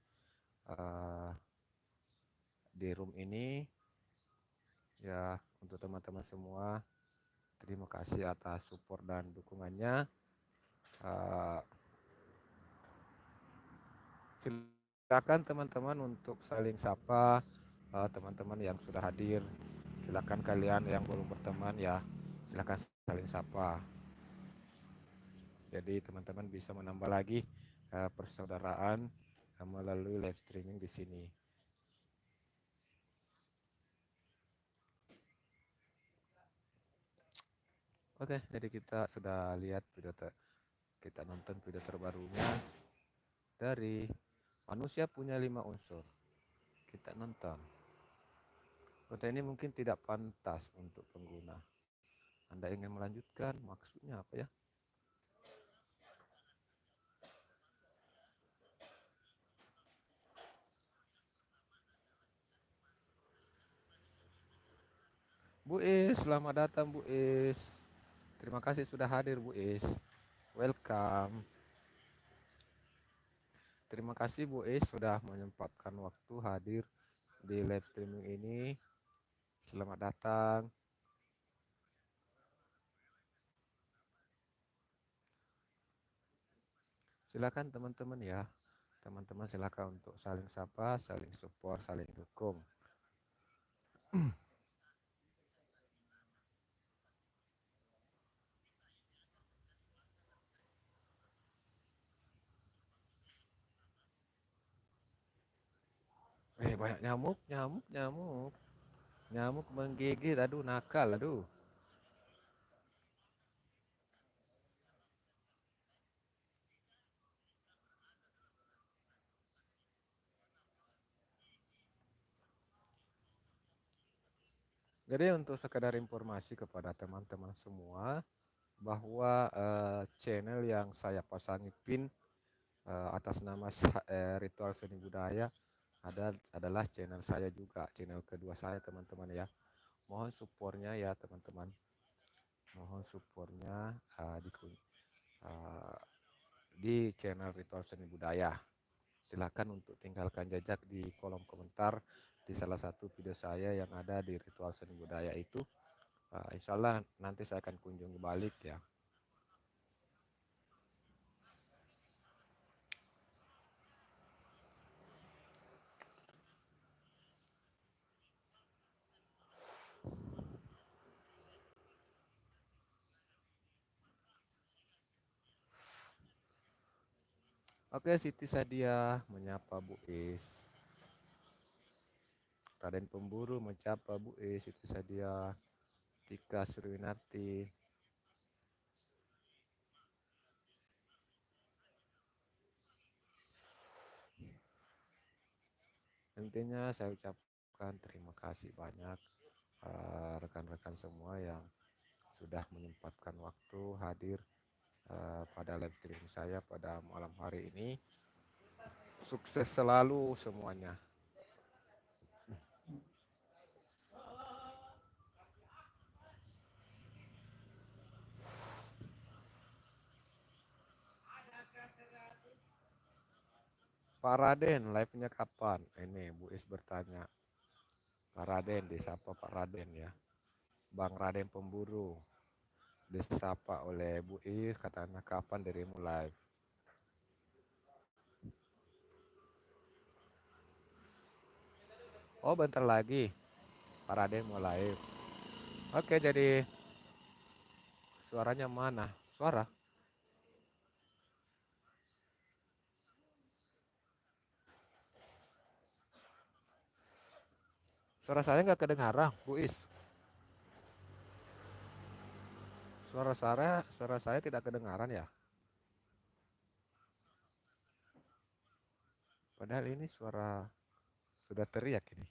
room ini. Ya, untuk teman-teman semua, terima kasih atas support dan dukungannya. Silakan teman-teman untuk saling sapa, teman-teman yang sudah hadir. Silakan kalian yang belum berteman ya, silakan saling sapa. Jadi teman-teman bisa menambah lagi persaudaraan melalui live streaming di sini. Oke, jadi kita sudah lihat kita nonton video terbarunya dari Manusia Punya 5 Unsur. Kita nonton. Konten ini mungkin tidak pantas untuk pengguna. Anda ingin melanjutkan, maksudnya apa ya? Bu Is, selamat datang Bu Is. Terima kasih sudah hadir Bu Is. Welcome. Terima kasih Bu Is sudah menyempatkan waktu hadir di live streaming ini. Selamat datang. Silakan teman-teman ya. Teman-teman silakan untuk saling sapa, saling support, saling dukung. Banyak nyamuk, nyamuk, nyamuk. Nyamuk menggigit, aduh nakal, aduh. Jadi untuk sekedar informasi kepada teman-teman semua bahwa channel yang saya pasangi pin atas nama Ritual Seni Budaya adalah channel saya juga, channel kedua saya teman-teman ya. Mohon supportnya ya teman-teman. Mohon supportnya di channel Ritual Seni Budaya. Silakan untuk tinggalkan jejak di kolom komentar di salah satu video saya yang ada di Ritual Seni Budaya itu. Insya Allah nanti saya akan kunjungi balik ya. Oke, Siti Sadia menyapa Bu Is. Raden Pemburu menyapa Bu Is, Siti Sadia. Tika Surwinarti. Intinya saya ucapkan terima kasih banyak rekan-rekan semua yang sudah menyempatkan waktu hadir pada live streaming saya pada malam hari ini. Sukses selalu semuanya. Pak Raden, live-nya kapan? Ini Bu Is bertanya. Pak Raden, disapa Pak Raden ya. Bang Raden Pemburu, disapa oleh Bu Is, katanya kapan dirimu live? Oh, bentar lagi Pak Raden mau live. Oke, jadi suaranya mana? Suara? Suara saya nggak kedengaran, Bu Is. Suara saya tidak kedengaran ya. Padahal ini suara sudah teriak ini.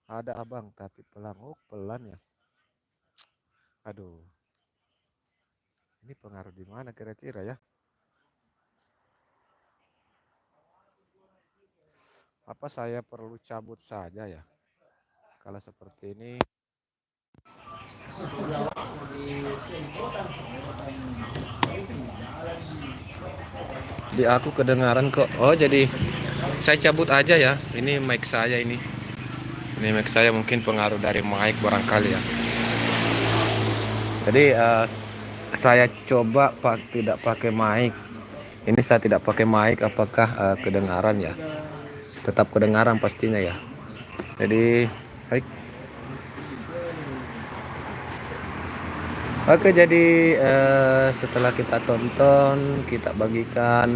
Ada abang tapi pelan. Oh, pelan ya. Aduh, ini pengaruh di mana kira-kira ya? Apa saya perlu cabut saja ya? Kalau seperti ini, di aku kedengaran kok. Oh, jadi saya cabut aja ya. Ini mic saya ini. Ini mic saya mungkin pengaruh dari mic barangkali ya. Jadi saya coba tidak pakai mic. Ini saya tidak pakai mic. Apakah kedengaran ya? Tetap kedengaran pastinya ya. Jadi, baik. Oke, jadi setelah kita tonton, kita bagikan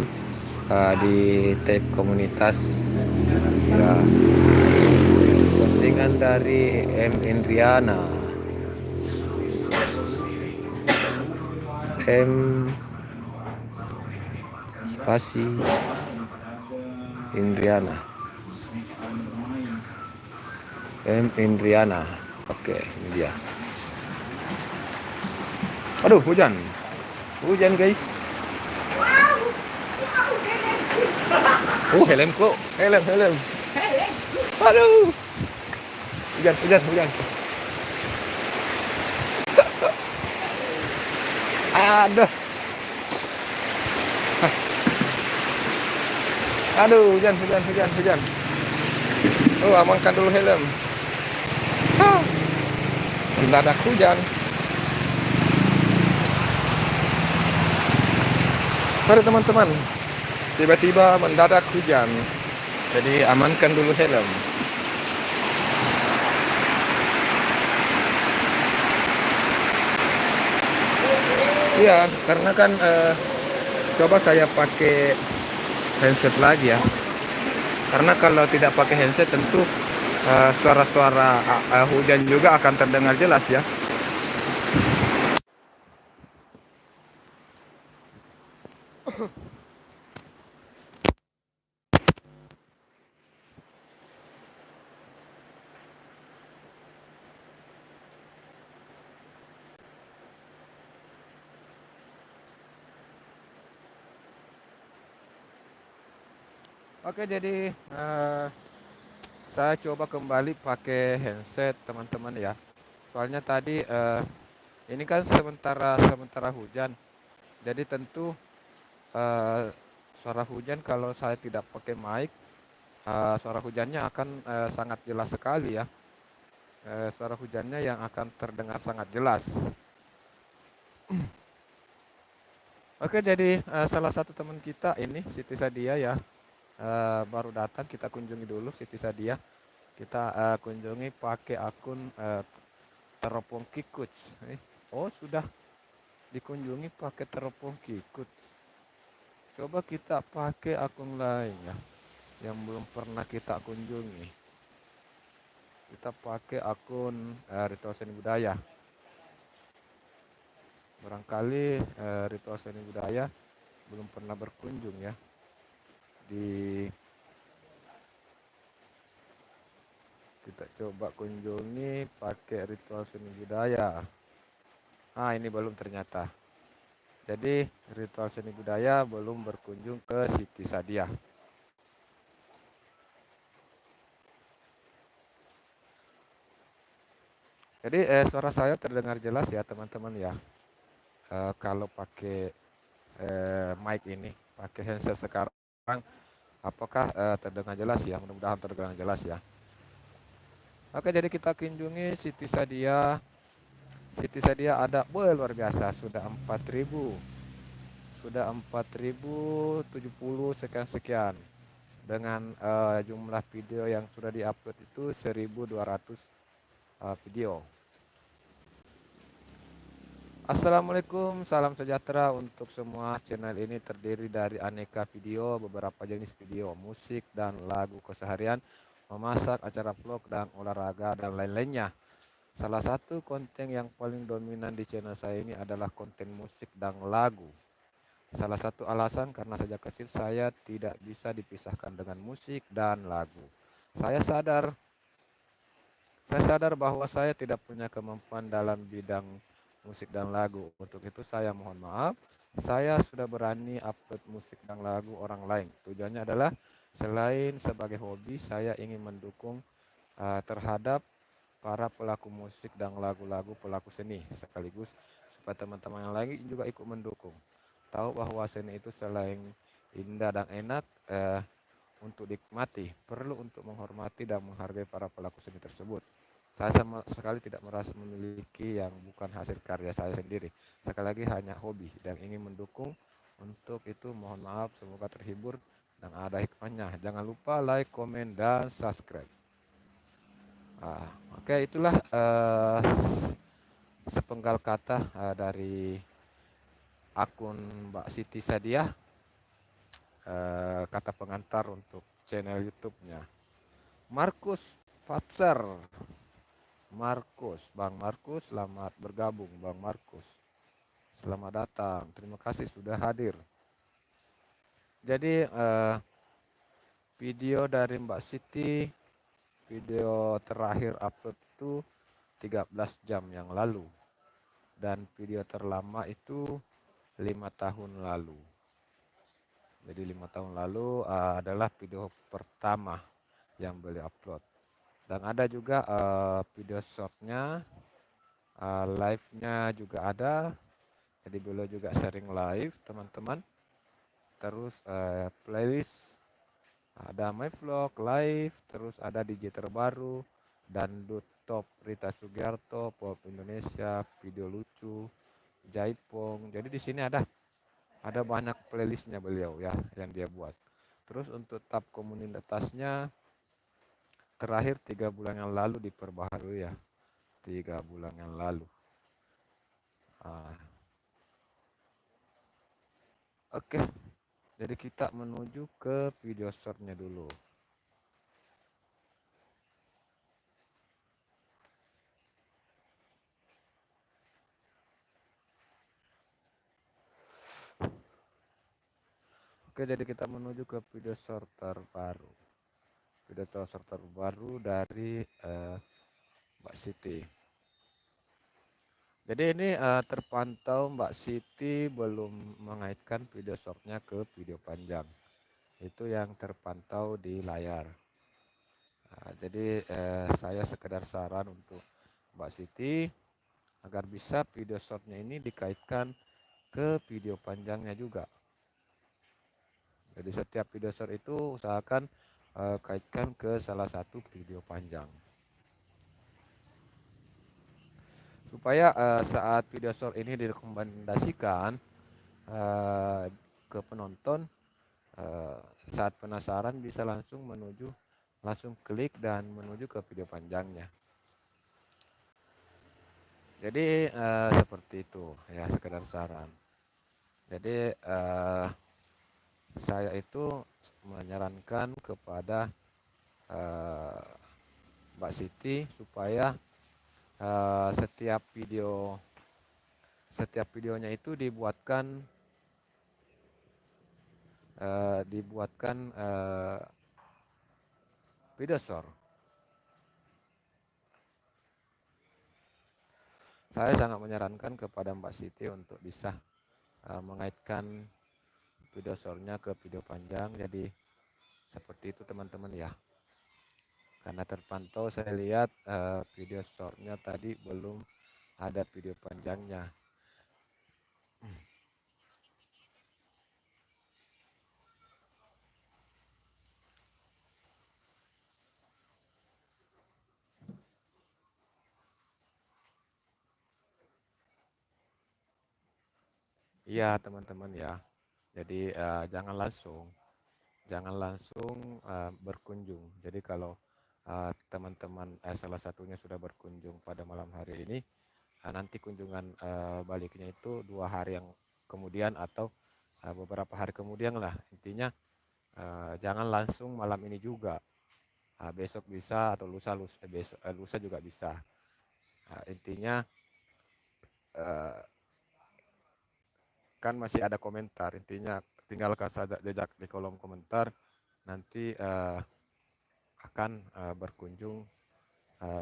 di tab komunitas ya, postingan dari Indriana. Spasi Indriana. Indriana. Oke, ini dia. Aduh, hujan guys. Oh, helmku, helm. Aduh, hujan. Aduh, hujan. Oh, amankan dulu helm. Mendadak hujan. Sorry teman-teman, tiba-tiba mendadak hujan. Jadi amankan dulu helm. Iya, karena kan coba saya pakai handset lagi ya. Karena kalau tidak pakai handset tentu suara-suara hujan juga akan terdengar jelas ya. Oke, jadi saya coba kembali pakai handset teman-teman ya. Soalnya tadi ini kan sementara hujan. Jadi tentu suara hujan kalau saya tidak pakai mic, suara hujannya akan sangat jelas sekali ya. Suara hujannya yang akan terdengar sangat jelas. Oke, jadi salah satu teman kita ini Siti Sadia ya, baru datang, kita kunjungi dulu Siti Sadia. Kita kunjungi pakai akun Teropong Kikut. Oh, sudah dikunjungi pakai Teropong Kikut. Coba kita pakai akun lain ya, yang belum pernah kita kunjungi. Kita pakai akun Ritual Seni Budaya. Barangkali Ritual Seni Budaya belum pernah berkunjung ya di. Kita coba kunjungi pakai Ritual Seni Budaya. Ini belum ternyata. Jadi Ritual Seni Budaya belum berkunjung ke Siti Sadia. Jadi suara saya terdengar jelas ya teman-teman ya. Kalau pakai mic ini, pakai handset sekarang, apakah terdengar jelas ya? Mudah-mudahan terdengar jelas ya. Oke, jadi kita kunjungi Siti Sadia. Siti Sadia ada, luar biasa, sudah 4070 sekian-sekian, dengan jumlah video yang sudah diupload itu 1200 video. Assalamualaikum, salam sejahtera untuk semua. Channel ini terdiri dari aneka video, beberapa jenis video, musik dan lagu keseharian, memasak, acara vlog dan olahraga dan lain-lainnya. Salah satu konten yang paling dominan di channel saya ini adalah konten musik dan lagu. Salah satu alasan karena sejak kecil saya tidak bisa dipisahkan dengan musik dan lagu. Saya sadar Saya sadar bahwa saya tidak punya kemampuan dalam bidang musik dan lagu. Untuk itu saya mohon maaf, saya sudah berani upload musik dan lagu orang lain. Tujuannya adalah selain sebagai hobi, saya ingin mendukung terhadap para pelaku musik dan lagu-lagu pelaku seni, sekaligus supaya teman-teman yang lain juga ikut mendukung. Tahu bahwa seni itu selain indah dan enak untuk dinikmati, perlu untuk menghormati dan menghargai para pelaku seni tersebut. Saya sama sekali tidak merasa memiliki yang bukan hasil karya saya sendiri. Sekali lagi hanya hobi dan ingin mendukung. Untuk itu mohon maaf, semoga terhibur dan ada hikmahnya. Jangan lupa like, komen, dan subscribe. Oke, itulah sepenggal kata dari akun Mbak Siti Sadia, kata pengantar untuk channel YouTube-nya. Markus Patser, Bang Markus, selamat bergabung, Bang Markus. Selamat datang, terima kasih sudah hadir. Jadi video dari Mbak Siti, video terakhir upload itu 13 jam yang lalu. Dan video terlama itu 5 tahun lalu. Jadi 5 tahun lalu adalah video pertama yang beliau upload. Dan ada juga video shortnya, live-nya juga ada. Jadi beliau juga sering live, teman-teman. Terus playlist, ada my vlog live, terus ada DJ terbaru, dangdut top Rita Sugiarto, pop Indonesia, video lucu, jaipong. Jadi di sini ada banyak playlistnya beliau ya yang dia buat. Terus untuk tab komunitasnya terakhir 3 bulan yang lalu diperbaharui ya, 3 bulan yang lalu. Oke, jadi kita menuju ke video shortnya dulu. Oke, jadi kita menuju ke video short terbaru. Video short terbaru dari Mbak Siti. Jadi ini terpantau Mbak Siti belum mengaitkan video shortnya ke video panjang. Itu yang terpantau di layar. Jadi saya sekedar saran untuk Mbak Siti agar bisa video shortnya ini dikaitkan ke video panjangnya juga. Jadi setiap video short itu usahakan kaitkan ke salah satu video panjang. Supaya saat video short ini direkomendasikan ke penonton, saat penasaran bisa langsung klik dan menuju ke video panjangnya. Jadi seperti itu ya, sekedar saran. Jadi saya itu menyarankan kepada Mbak Siti supaya setiap videonya itu dibuatkan video short. Saya sangat menyarankan kepada Mbak Siti untuk bisa mengaitkan video shortnya ke video panjang. Jadi seperti itu teman-teman ya. Karena terpantau saya lihat video shortnya tadi belum ada video panjangnya. Iya teman-teman ya. Jadi jangan langsung berkunjung. Jadi kalau teman-teman salah satunya sudah berkunjung pada malam hari ini, nanti kunjungan baliknya itu 2 hari yang kemudian atau beberapa hari kemudian lah. Intinya jangan langsung malam ini juga. Besok bisa atau lusa juga bisa. Intinya eh, kan masih ada komentar. Intinya tinggalkan saja jejak di kolom komentar. Nanti akan berkunjung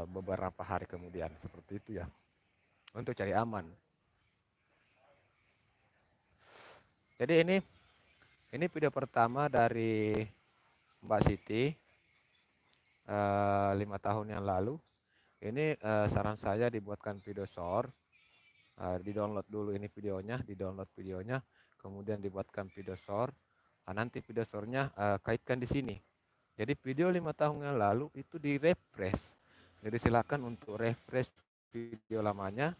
beberapa hari kemudian seperti itu ya, untuk cari aman. Jadi ini video pertama dari Mbak Siti 5 tahun yang lalu. Ini saran saya dibuatkan video short, di-download dulu ini videonya, kemudian dibuatkan video short. Nanti video shortnya kaitkan di sini. Jadi video 5 tahun yang lalu itu di refresh. Jadi silakan untuk refresh video lamanya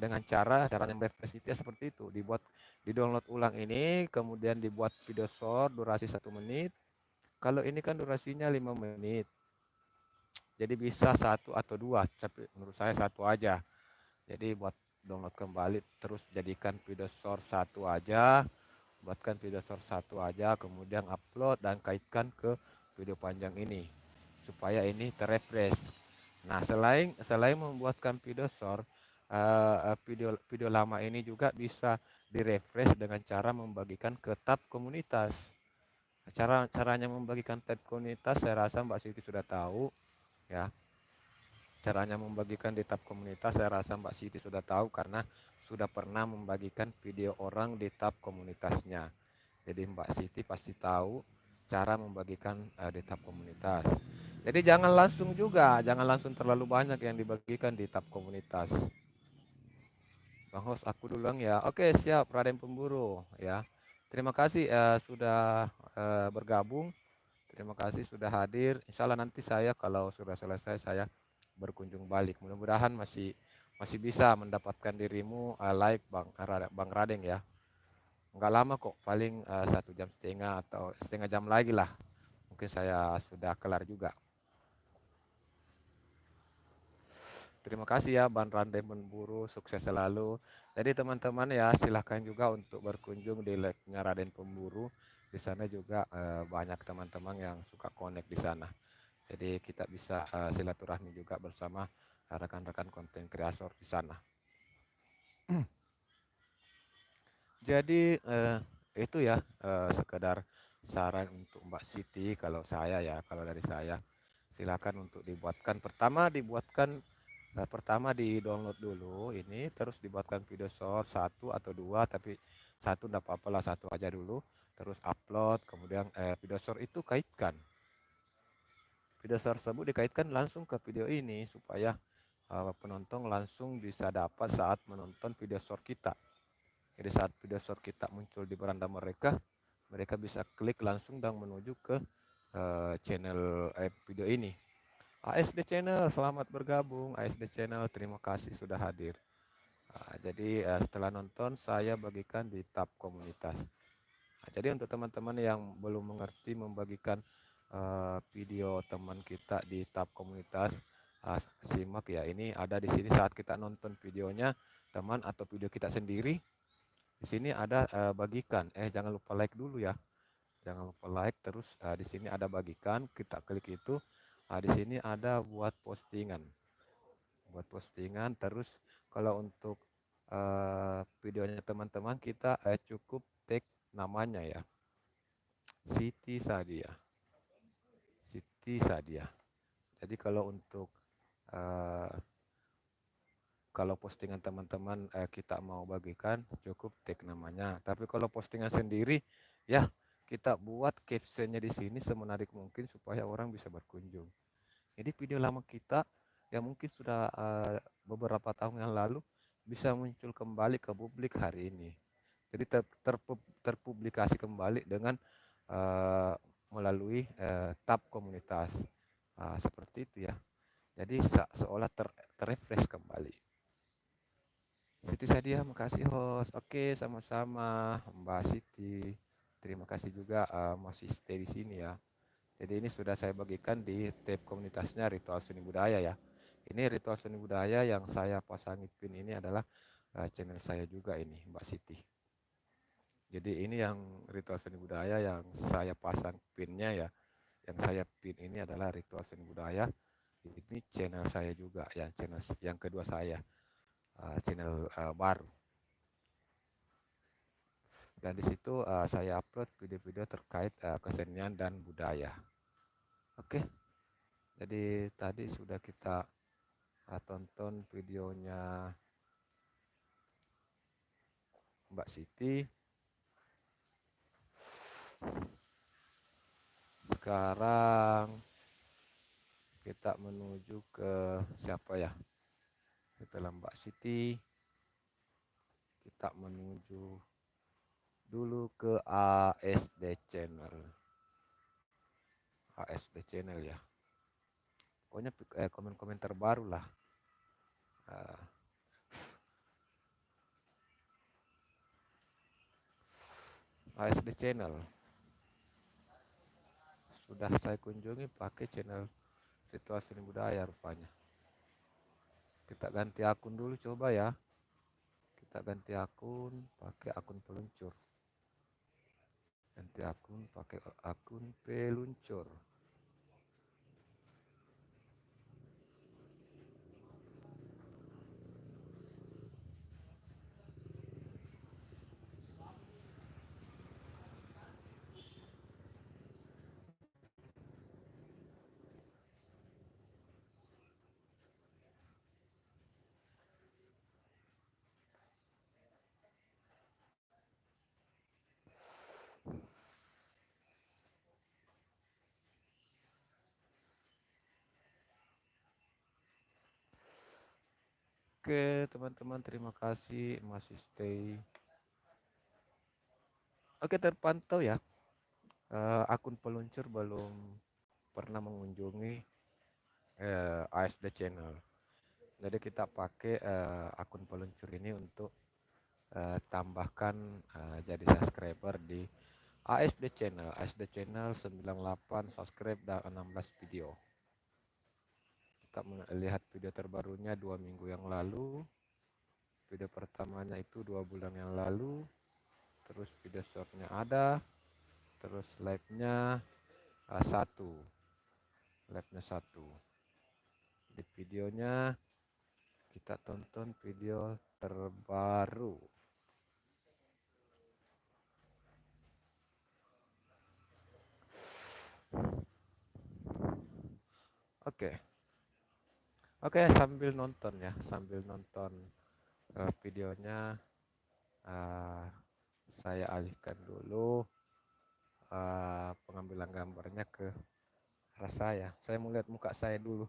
dengan caranya refresh itu ya seperti itu. Di-download ulang ini, kemudian dibuat video short durasi 1 menit. Kalau ini kan durasinya 5 menit. Jadi bisa 1 atau 2, tapi menurut saya 1 aja. Jadi buat download kembali, terus jadikan video short 1 aja, buatkan video short 1 aja, kemudian upload dan kaitkan ke video panjang ini supaya ini terrefresh. Nah, selain membuatkan video short, video lama ini juga bisa direfresh dengan cara membagikan ke tab komunitas. Caranya membagikan tab komunitas saya rasa Mbak Siti sudah tahu ya. Caranya membagikan di tab komunitas saya rasa Mbak Siti sudah tahu karena sudah pernah membagikan video orang di tab komunitasnya. Jadi Mbak Siti pasti tahu cara membagikan di tab komunitas. Jadi jangan langsung terlalu banyak yang dibagikan di tab komunitas. Bang host, aku duluan ya. Oke, siap Raden Pemburu ya. Terima kasih sudah bergabung. Terima kasih sudah hadir. Insya Allah nanti saya kalau sudah selesai saya berkunjung balik. Mudah-mudahan masih masih bisa mendapatkan dirimu live Bang Raden ya. Enggak lama kok, paling 1 jam setengah atau setengah jam lagi lah. Mungkin saya sudah kelar juga. Terima kasih ya Bang Raden Pemburu, sukses selalu. Jadi teman-teman ya silahkan juga untuk berkunjung di live-nya Raden Pemburu. Di sana juga banyak teman-teman yang suka connect di sana. Jadi kita bisa silaturahmi juga bersama rekan-rekan konten kreator di sana. Jadi itu ya sekedar saran untuk Mbak Siti kalau saya ya, kalau dari saya silakan untuk pertama di-download dulu ini, terus dibuatkan video short 1 atau 2, tapi 1 enggak apa-apa lah, 1 aja dulu, terus upload, kemudian video short itu kaitkan. Video short tersebut dikaitkan langsung ke video ini supaya penonton langsung bisa dapat saat menonton video short kita. Jadi saat video short kita muncul di beranda mereka, mereka bisa klik langsung dan menuju ke channel video ini. ASD Channel, selamat bergabung. ASD Channel, terima kasih sudah hadir. Jadi setelah nonton saya bagikan di tab komunitas. Jadi untuk teman-teman yang belum mengerti membagikan video teman kita di tab komunitas, simak ya. Ini ada di sini saat kita nonton videonya teman atau video kita sendiri. Di sini ada bagikan. Jangan lupa like dulu ya. Jangan lupa like, terus di sini ada bagikan, kita klik itu. Di sini ada buat postingan. Buat postingan, terus kalau untuk videonya teman-teman kita cukup tag namanya ya. Siti Sadia. Siti Sadia. Jadi kalau untuk eh, kalau postingan teman-teman kita mau bagikan cukup tag namanya. Tapi kalau postingan sendiri ya kita buat captionnya di sini semenarik mungkin supaya orang bisa berkunjung. Jadi video lama kita yang mungkin sudah beberapa tahun yang lalu bisa muncul kembali ke publik hari ini. Jadi terpublikasi kembali dengan uh, melalui tab komunitas. Seperti itu ya. Jadi seolah terrefresh kembali. Siti Sadia, makasih host. Oke, sama-sama Mbak Siti. Terima kasih juga masih stay di sini ya. Jadi ini sudah saya bagikan di tab komunitasnya Ritual Seni Budaya ya. Ini Ritual Seni Budaya yang saya pasangi pin ini adalah channel saya juga ini, Mbak Siti. Jadi ini yang Ritual Seni Budaya yang saya pasang pinnya ya. Yang saya pin ini adalah Ritual Seni Budaya. Ini channel saya juga ya, channel yang kedua saya, channel baru. Dan di situ saya upload video-video terkait kesenian dan budaya. Oke, jadi tadi sudah kita tonton videonya Mbak Siti. Sekarang kita menuju ke siapa ya? Setelah Mbak Siti, kita menuju dulu ke ASD Channel. ASD Channel ya. Pokoknya komen-komen terbaru lah. ASD Channel. Sudah saya kunjungi pakai channel Ritual Seni Budaya rupanya. Kita ganti akun dulu coba ya. Kita ganti akun pakai akun peluncur. Ganti akun pakai akun peluncur. Oke teman-teman, terima kasih masih stay. Oke, terpantau ya. Akun peluncur belum pernah mengunjungi ASD Channel. Jadi kita pakai akun peluncur ini untuk tambahkan jadi subscriber di ASD Channel. ASD Channel 98 subscribe dan 16 video. Kita melihat video terbarunya 2 minggu yang lalu. Video pertamanya itu 2 bulan yang lalu. Terus video shortnya ada. Terus live-nya satu. Live-nya satu. Di videonya kita tonton video terbaru. Oke. Oke, sambil nonton ya, sambil nonton videonya, saya alihkan dulu pengambilan gambarnya ke arah saya. Saya mau lihat muka saya dulu.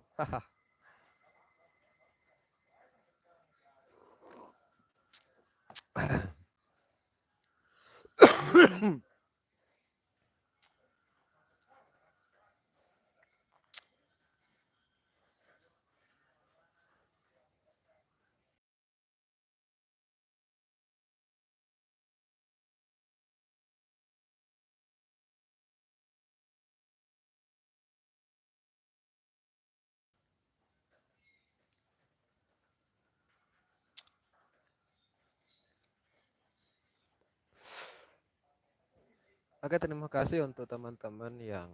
Oke, terima kasih untuk teman-teman yang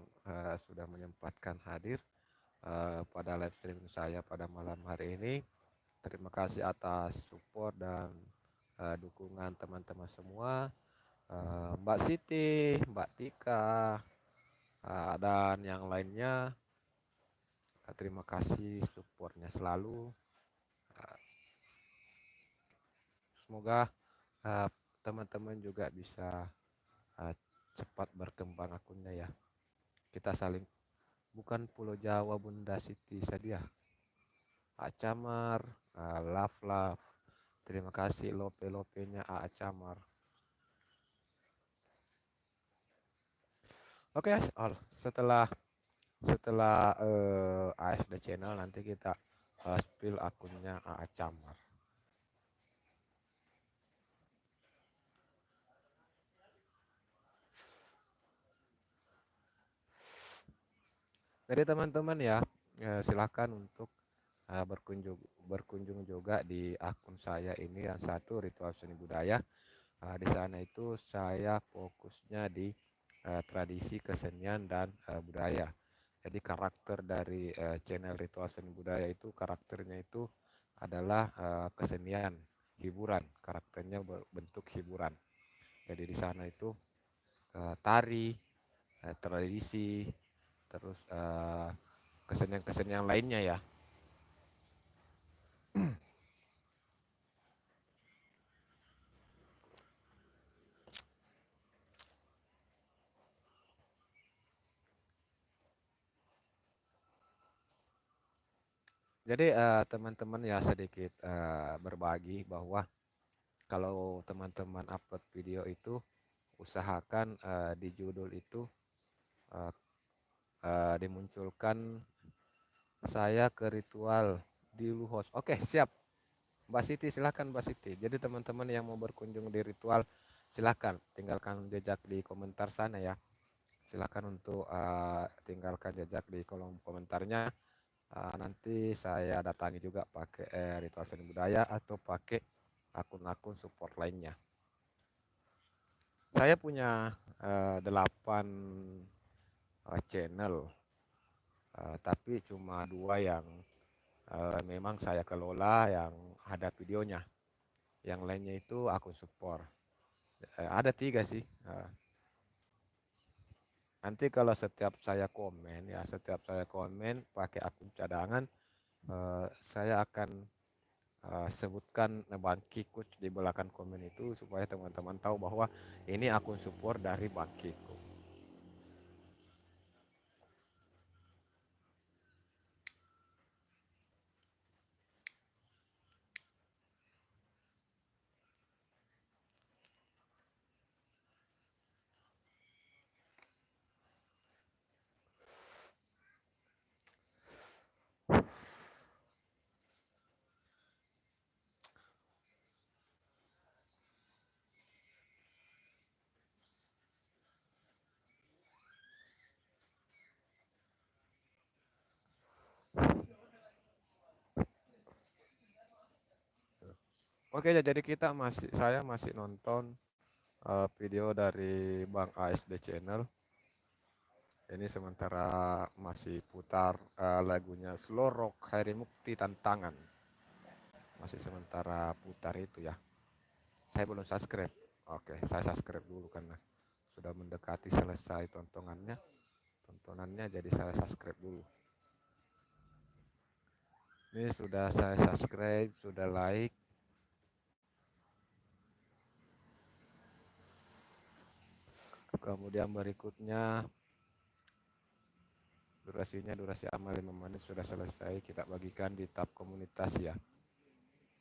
sudah menyempatkan hadir pada live streaming saya pada malam hari ini. Terima kasih atas support dan dukungan teman-teman semua. Mbak Siti, Mbak Tika, dan yang lainnya. Terima kasih supportnya selalu. Semoga teman-teman juga bisa cepat berkembang akunnya ya. Kita saling, bukan Pulau Jawa Bunda Siti Sadia, Acamar, Love. Terima kasih lope-lopenya Acamar. Oke, setelah ASD Channel nanti kita spill akunnya Acamar. Jadi teman-teman ya, silakan untuk berkunjung berkunjung juga di akun saya ini yang satu Ritual Seni Budaya. Di sana itu saya fokusnya di tradisi kesenian dan budaya. Jadi karakter dari channel Ritual Seni Budaya itu karakternya itu adalah kesenian, hiburan. Karakternya berbentuk hiburan. Jadi di sana itu tari, tradisi, terus kesenian-kesenian lainnya ya. Jadi teman-teman ya sedikit berbagi bahwa kalau teman-teman upload video itu usahakan di judul itu eh, dimunculkan saya ke ritual di Luhos. Oke, siap. Mbak Siti silahkan Mbak Siti. Jadi teman-teman yang mau berkunjung di ritual silahkan tinggalkan jejak di komentar sana ya. Silahkan untuk tinggalkan jejak di kolom komentarnya. Nanti saya datangi juga pakai ritual seni budaya atau pakai akun-akun support lainnya. Saya punya 8 channel, tapi cuma dua yang memang saya kelola yang ada videonya. Yang lainnya itu akun support. Ada tiga sih. Nanti kalau setiap saya komen pakai akun cadangan, saya akan sebutkan Bang Kikus di belakang komen itu supaya teman-teman tahu bahwa ini akun support dari Bang Kikus. Oke, ya, jadi saya masih nonton video dari Bang ASD Channel. Ini sementara masih putar lagunya Slow Rock Hari Mukti Tantangan. Masih sementara putar itu ya. Saya belum subscribe. Oke, saya subscribe dulu karena sudah mendekati selesai tontonannya jadi saya subscribe dulu. Ini sudah saya subscribe, sudah like. Kemudian berikutnya durasi amal 5 menit sudah selesai. Kita bagikan di tab komunitas ya.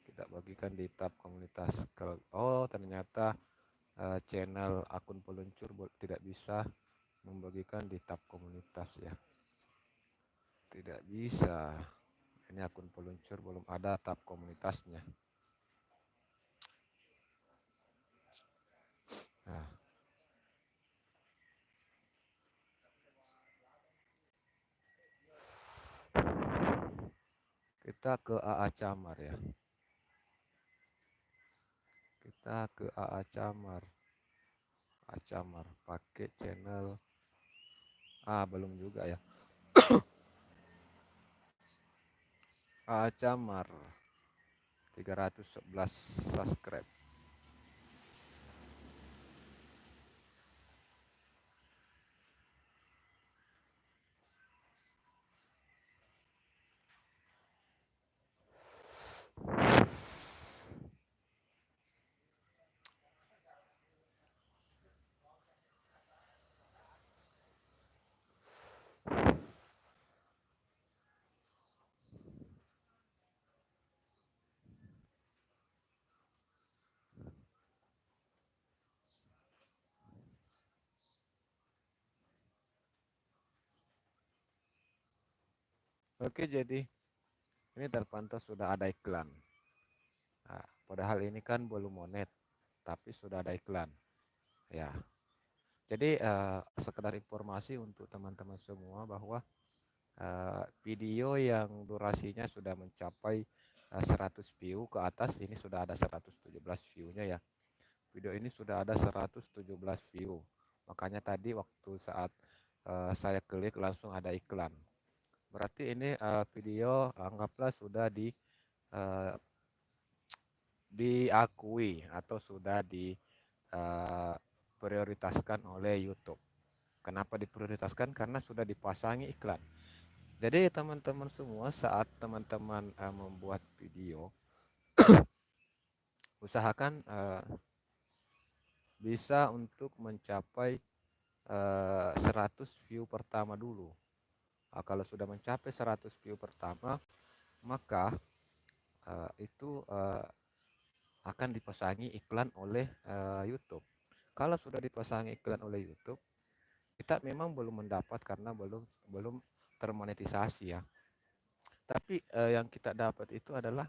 Kita bagikan di tab komunitas. Oh ternyata channel akun peluncur tidak bisa membagikan di tab komunitas ya. Tidak bisa. Ini akun peluncur belum ada tab komunitasnya. Nah, kita ke AA Camar ya. Kita ke AA Camar. AA Camar pakai channel. Belum juga ya. AA Camar 311 subscribe. Oke, jadi ini terpantau sudah ada iklan. Padahal ini kan belum monet, tapi sudah ada iklan. Ya, jadi sekedar informasi untuk teman-teman semua bahwa video yang durasinya sudah mencapai 100 view ke atas, ini sudah ada 117 view-nya ya. Video ini sudah ada 117 view. Makanya tadi waktu saat saya klik langsung ada iklan. Berarti ini video anggaplah sudah uh, diakui atau sudah diprioritaskan oleh YouTube. Kenapa diprioritaskan? Karena sudah dipasangi iklan. Jadi teman-teman semua, saat teman-teman membuat video, usahakan bisa untuk mencapai 100 view pertama dulu. Kalau sudah mencapai 100 view pertama, maka itu akan dipasangi iklan oleh YouTube. Kalau sudah dipasangi iklan oleh YouTube, kita memang belum mendapat karena belum termonetisasi ya. Tapi yang kita dapat itu adalah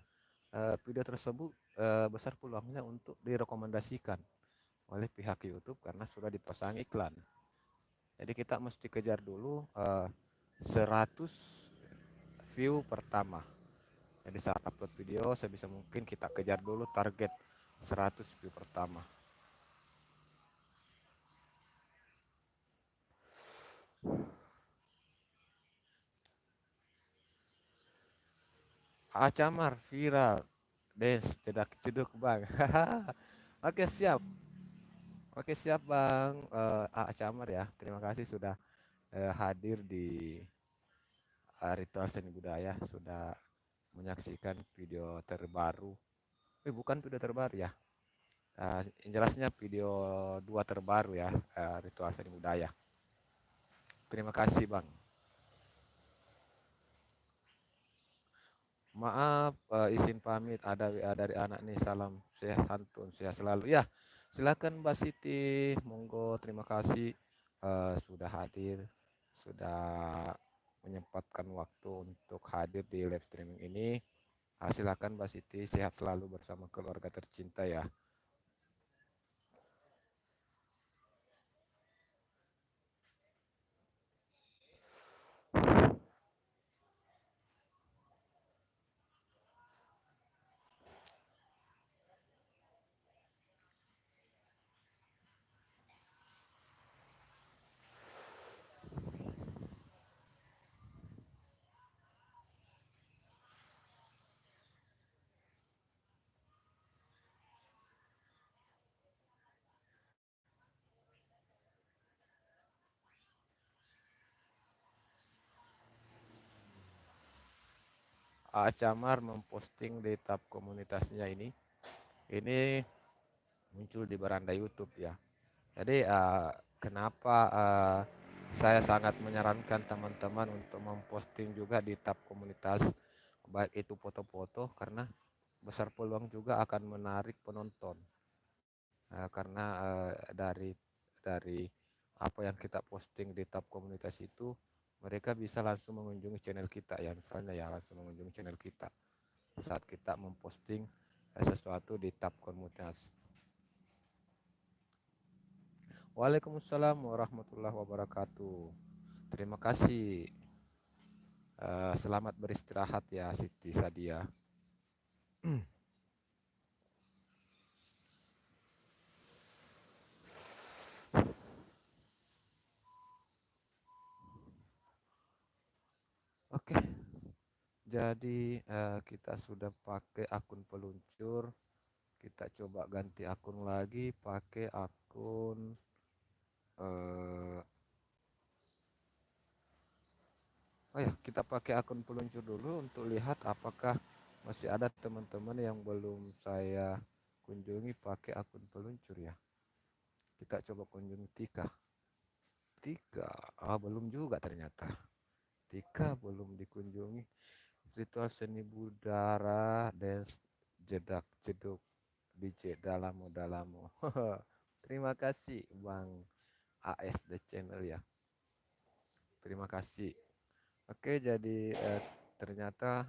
video tersebut besar peluangnya untuk direkomendasikan oleh pihak YouTube karena sudah dipasang iklan. Jadi kita mesti kejar dulu 100 view pertama. Jadi saat upload video sebisa mungkin kita kejar dulu target 100 view pertama. Acamar viral dance tidak ceduk bang. Oke siap. Oke siap bang Acamar ya. Terima kasih sudah hadir di Ritual Seni Budaya, sudah menyaksikan video terbaru. Bukan video terbaru ya. Yang jelasnya video 2 terbaru ya, Ritual Seni Budaya. Terima kasih bang. Maaf, izin pamit, ada WA dari anak nih, salam sehat santun, sehat selalu. Ya, silakan Mbak Siti, monggo, terima kasih sudah hadir, sudah menyempatkan waktu untuk hadir di live streaming ini. Silakan Mbak Siti, sehat selalu bersama keluarga tercinta ya. Camar memposting di tab komunitasnya ini muncul di beranda YouTube ya. Jadi kenapa saya sangat menyarankan teman-teman untuk memposting juga di tab komunitas, baik itu foto-foto, karena besar peluang juga akan menarik penonton. Karena dari apa yang kita posting di tab komunitas itu, mereka bisa langsung mengunjungi channel kita ya, misalnya ya langsung mengunjungi channel kita saat kita memposting sesuatu di tab komunitas. Waalaikumsalam warahmatullahi wabarakatuh. Terima kasih. Selamat beristirahat ya Siti Sadia. Oke. Jadi kita sudah pakai akun peluncur. Kita coba ganti akun lagi, pakai akun kita pakai akun peluncur dulu untuk lihat apakah masih ada teman-teman yang belum saya kunjungi pakai akun peluncur ya. Kita coba kunjungi Tika, belum juga ternyata. Tika belum dikunjungi. Ritual Seni Budaya dance jedak jeduk DJ Dalamo. Terima kasih Bang ASD Channel ya. Terima kasih. Oke, jadi ternyata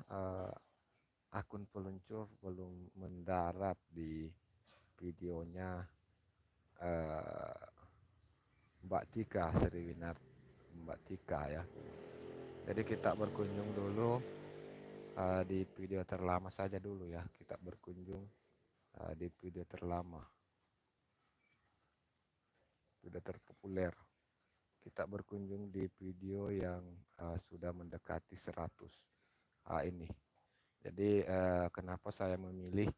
akun peluncur belum mendarat di videonya Mbak Tika Seriwinar, Mbak Tika ya. Jadi kita berkunjung dulu di video terlama saja dulu ya. Kita berkunjung di video terlama, video terpopuler. Kita berkunjung di video yang sudah mendekati 100 ini. Jadi kenapa saya memilih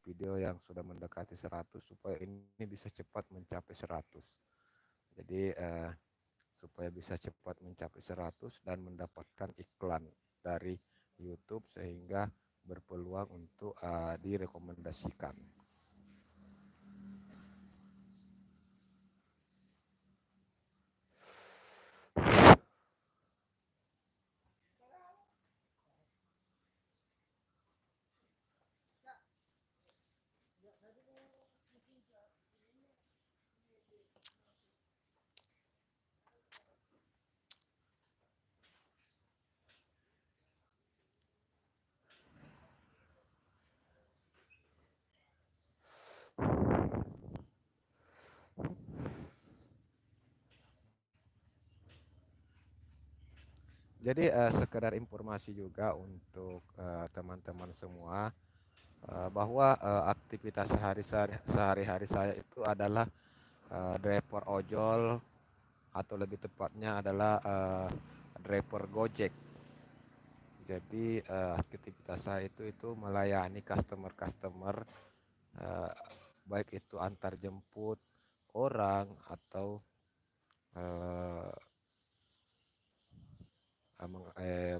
video yang sudah mendekati 100 supaya ini bisa cepat mencapai 100. Jadi supaya bisa cepat mencapai 100 dan mendapatkan iklan dari YouTube sehingga berpeluang untuk direkomendasikan. Jadi sekedar informasi juga untuk teman-teman semua bahwa aktivitas sehari-hari saya itu adalah driver ojol atau lebih tepatnya adalah driver Gojek. Jadi aktivitas saya itu melayani customer baik itu antar jemput orang atau eh,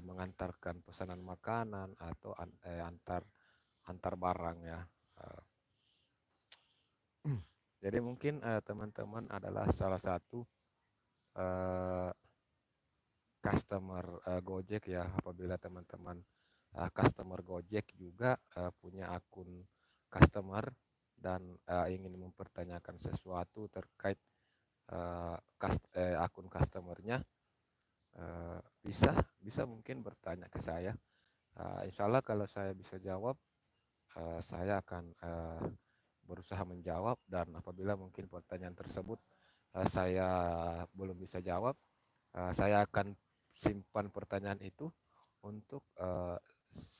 mengantarkan pesanan makanan atau antar barang ya. Eh, jadi mungkin teman-teman adalah salah satu eh, customer Gojek ya. Apabila teman-teman customer Gojek juga punya akun customer dan ingin mempertanyakan sesuatu terkait akun customernya, bisa bisa mungkin bertanya ke saya. Insya Allah kalau saya bisa jawab, saya akan berusaha menjawab, dan apabila mungkin pertanyaan tersebut saya belum bisa jawab, saya akan simpan pertanyaan itu untuk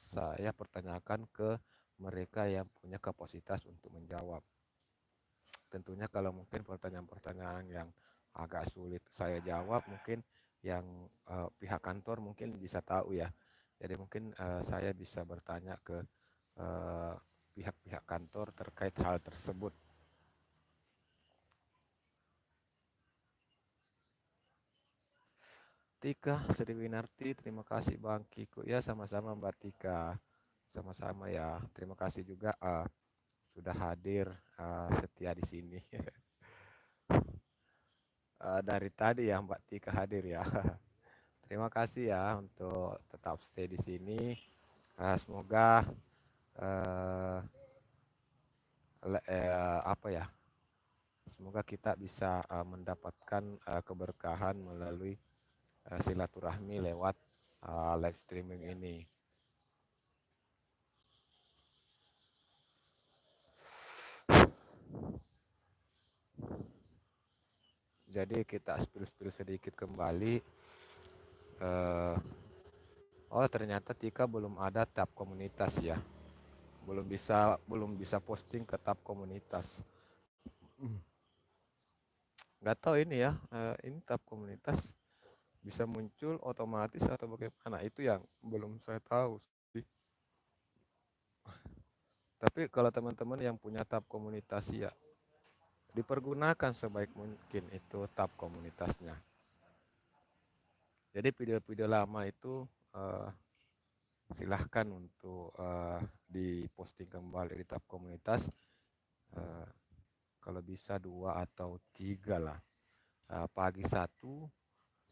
saya pertanyakan ke mereka yang punya kapasitas untuk menjawab. Tentunya kalau mungkin pertanyaan-pertanyaan yang agak sulit saya jawab, mungkin yang pihak kantor mungkin bisa tahu ya. Jadi mungkin saya bisa bertanya ke pihak-pihak kantor terkait hal tersebut. Tika Sriwinarti, terima kasih Bang Kiko. Ya sama-sama Mbak Tika, sama-sama ya. Terima kasih juga sudah hadir setia di sini. Dari tadi ya Mbak Tika hadir ya. Terima kasih ya untuk tetap stay di sini. Semoga eh, apa ya? Semoga kita bisa mendapatkan keberkahan melalui silaturahmi lewat live streaming ini. Jadi kita spill sedikit kembali. Eh, oh ternyata Tika belum ada tab komunitas ya. Belum bisa posting ke tab komunitas. Nggak tahu ini ya. Ini tab komunitas bisa muncul otomatis atau bagaimana, itu yang belum saya tahu sih. Tapi kalau teman-teman yang punya tab komunitas ya, dipergunakan sebaik mungkin itu tab komunitasnya. Jadi video-video lama itu silahkan untuk diposting kembali di tab komunitas, uh, kalau bisa 2 atau 3 lah, pagi 1,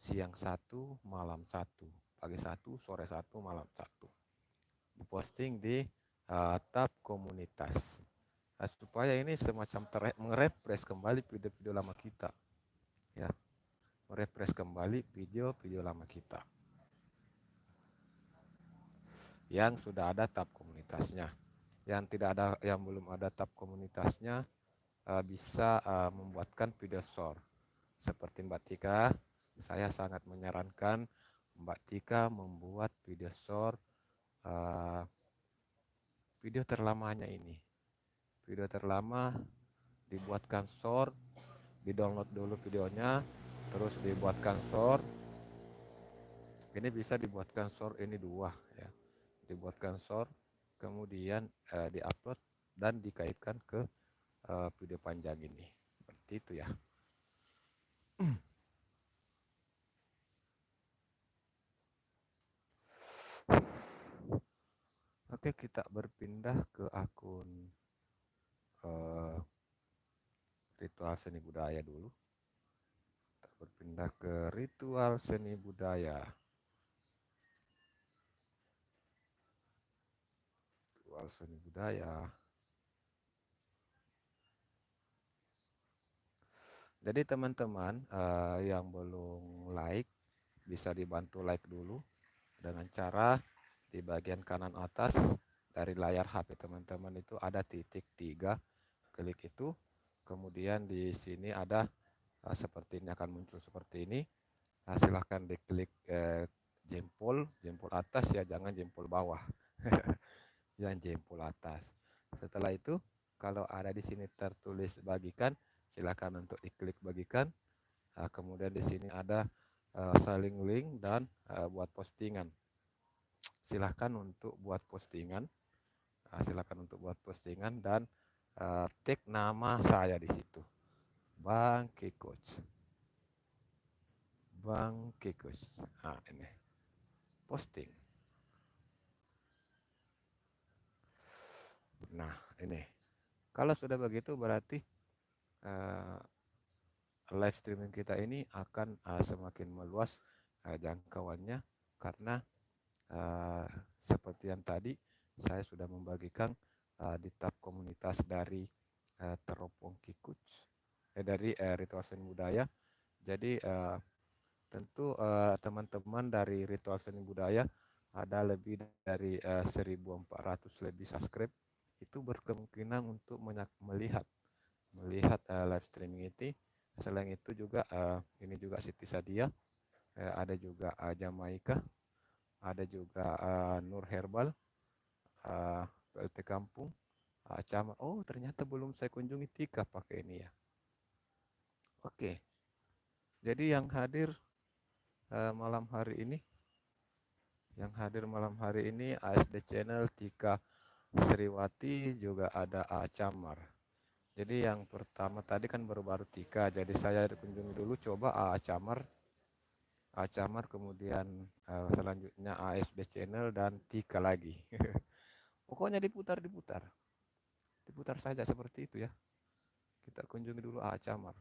siang 1, malam 1, pagi 1, sore 1, malam 1, diposting di tab komunitas, supaya ini semacam merefresh kembali video-video lama kita ya, merefresh kembali video-video lama kita yang sudah ada tab komunitasnya. Yang tidak ada, yang belum ada tab komunitasnya, bisa membuatkan video short seperti Mbak Tika. Saya sangat menyarankan Mbak Tika membuat video short, video terlamanya ini. Video terlama dibuatkan short, di-download dulu videonya, terus dibuatkan short. Ini bisa dibuatkan short ini 2 ya. Dibuatkan short, kemudian di-upload dan dikaitkan ke video panjang ini. Seperti itu ya. Oke, kita berpindah ke akun ritual seni budaya dulu. Kita berpindah ke ritual seni budaya. Ritual seni budaya. Jadi teman-teman yang belum like, bisa dibantu like dulu dengan cara di bagian kanan atas dari layar HP teman-teman itu ada titik 3, klik itu, kemudian di sini ada seperti ini, akan muncul seperti ini. Nah, silahkan diklik jempol atas ya, jangan jempol bawah. Yang jempol atas. Setelah itu, kalau ada di sini tertulis bagikan, silakan untuk diklik bagikan. Nah, kemudian di sini ada saling link dan buat postingan. Silahkan untuk buat postingan. Nah, silahkan untuk buat postingan dan tag nama saya di situ. Bang Kikoch. Bang Kikoch. Nah, ini. Posting. Nah, ini. Kalau sudah begitu berarti live streaming kita ini akan semakin meluas jangkauannya, karena seperti yang tadi saya sudah membagikan di tab komunitas dari Teropong Kikuch, dari Ritual Seni Budaya. Jadi tentu teman-teman dari Ritual Seni Budaya ada lebih dari 1.400 lebih subscribe, itu berkemungkinan untuk melihat live streaming ini. Selain itu juga ini juga Siti Sadia, ada juga Jamaika, ada juga Nur Herbal, PLT Kampung, Camat. Oh, ternyata belum saya kunjungi Tika pakai ini ya. Oke. Jadi yang hadir malam hari ini, ASD Channel, Tika Sriwati, juga ada Camar. Jadi yang pertama tadi kan baru-baru Tika, jadi saya kunjungi dulu coba Camar, kemudian selanjutnya ASD Channel dan Tika lagi. Pokoknya diputar saja seperti itu ya. Kita kunjungi dulu Camar.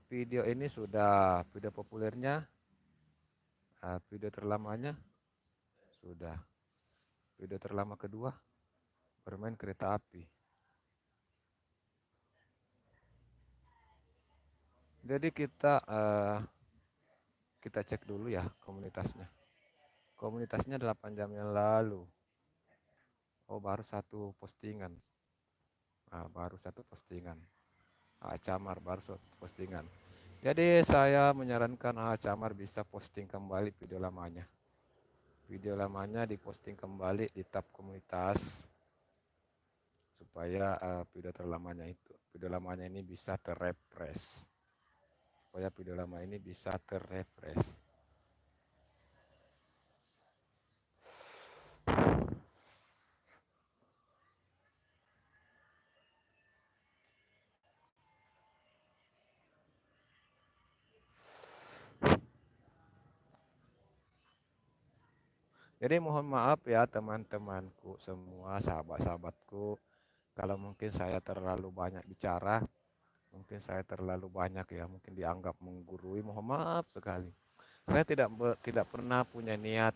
Video ini sudah video populernya, video terlamanya sudah, video terlama kedua bermain kereta api. Jadi kita cek dulu ya komunitasnya. Komunitasnya 8 jam yang lalu. Oh, baru satu postingan. Camar baru satu postingan. Jadi saya menyarankan Camar bisa posting kembali video lamanya. Video lamanya diposting kembali di tab komunitas supaya video lamanya ini bisa terrefresh. Supaya video lama ini bisa terrefresh. Jadi mohon maaf ya teman-temanku semua, sahabat-sahabatku, kalau mungkin saya terlalu banyak bicara, mungkin saya terlalu banyak ya, mungkin dianggap menggurui, mohon maaf sekali. Saya tidak pernah punya niat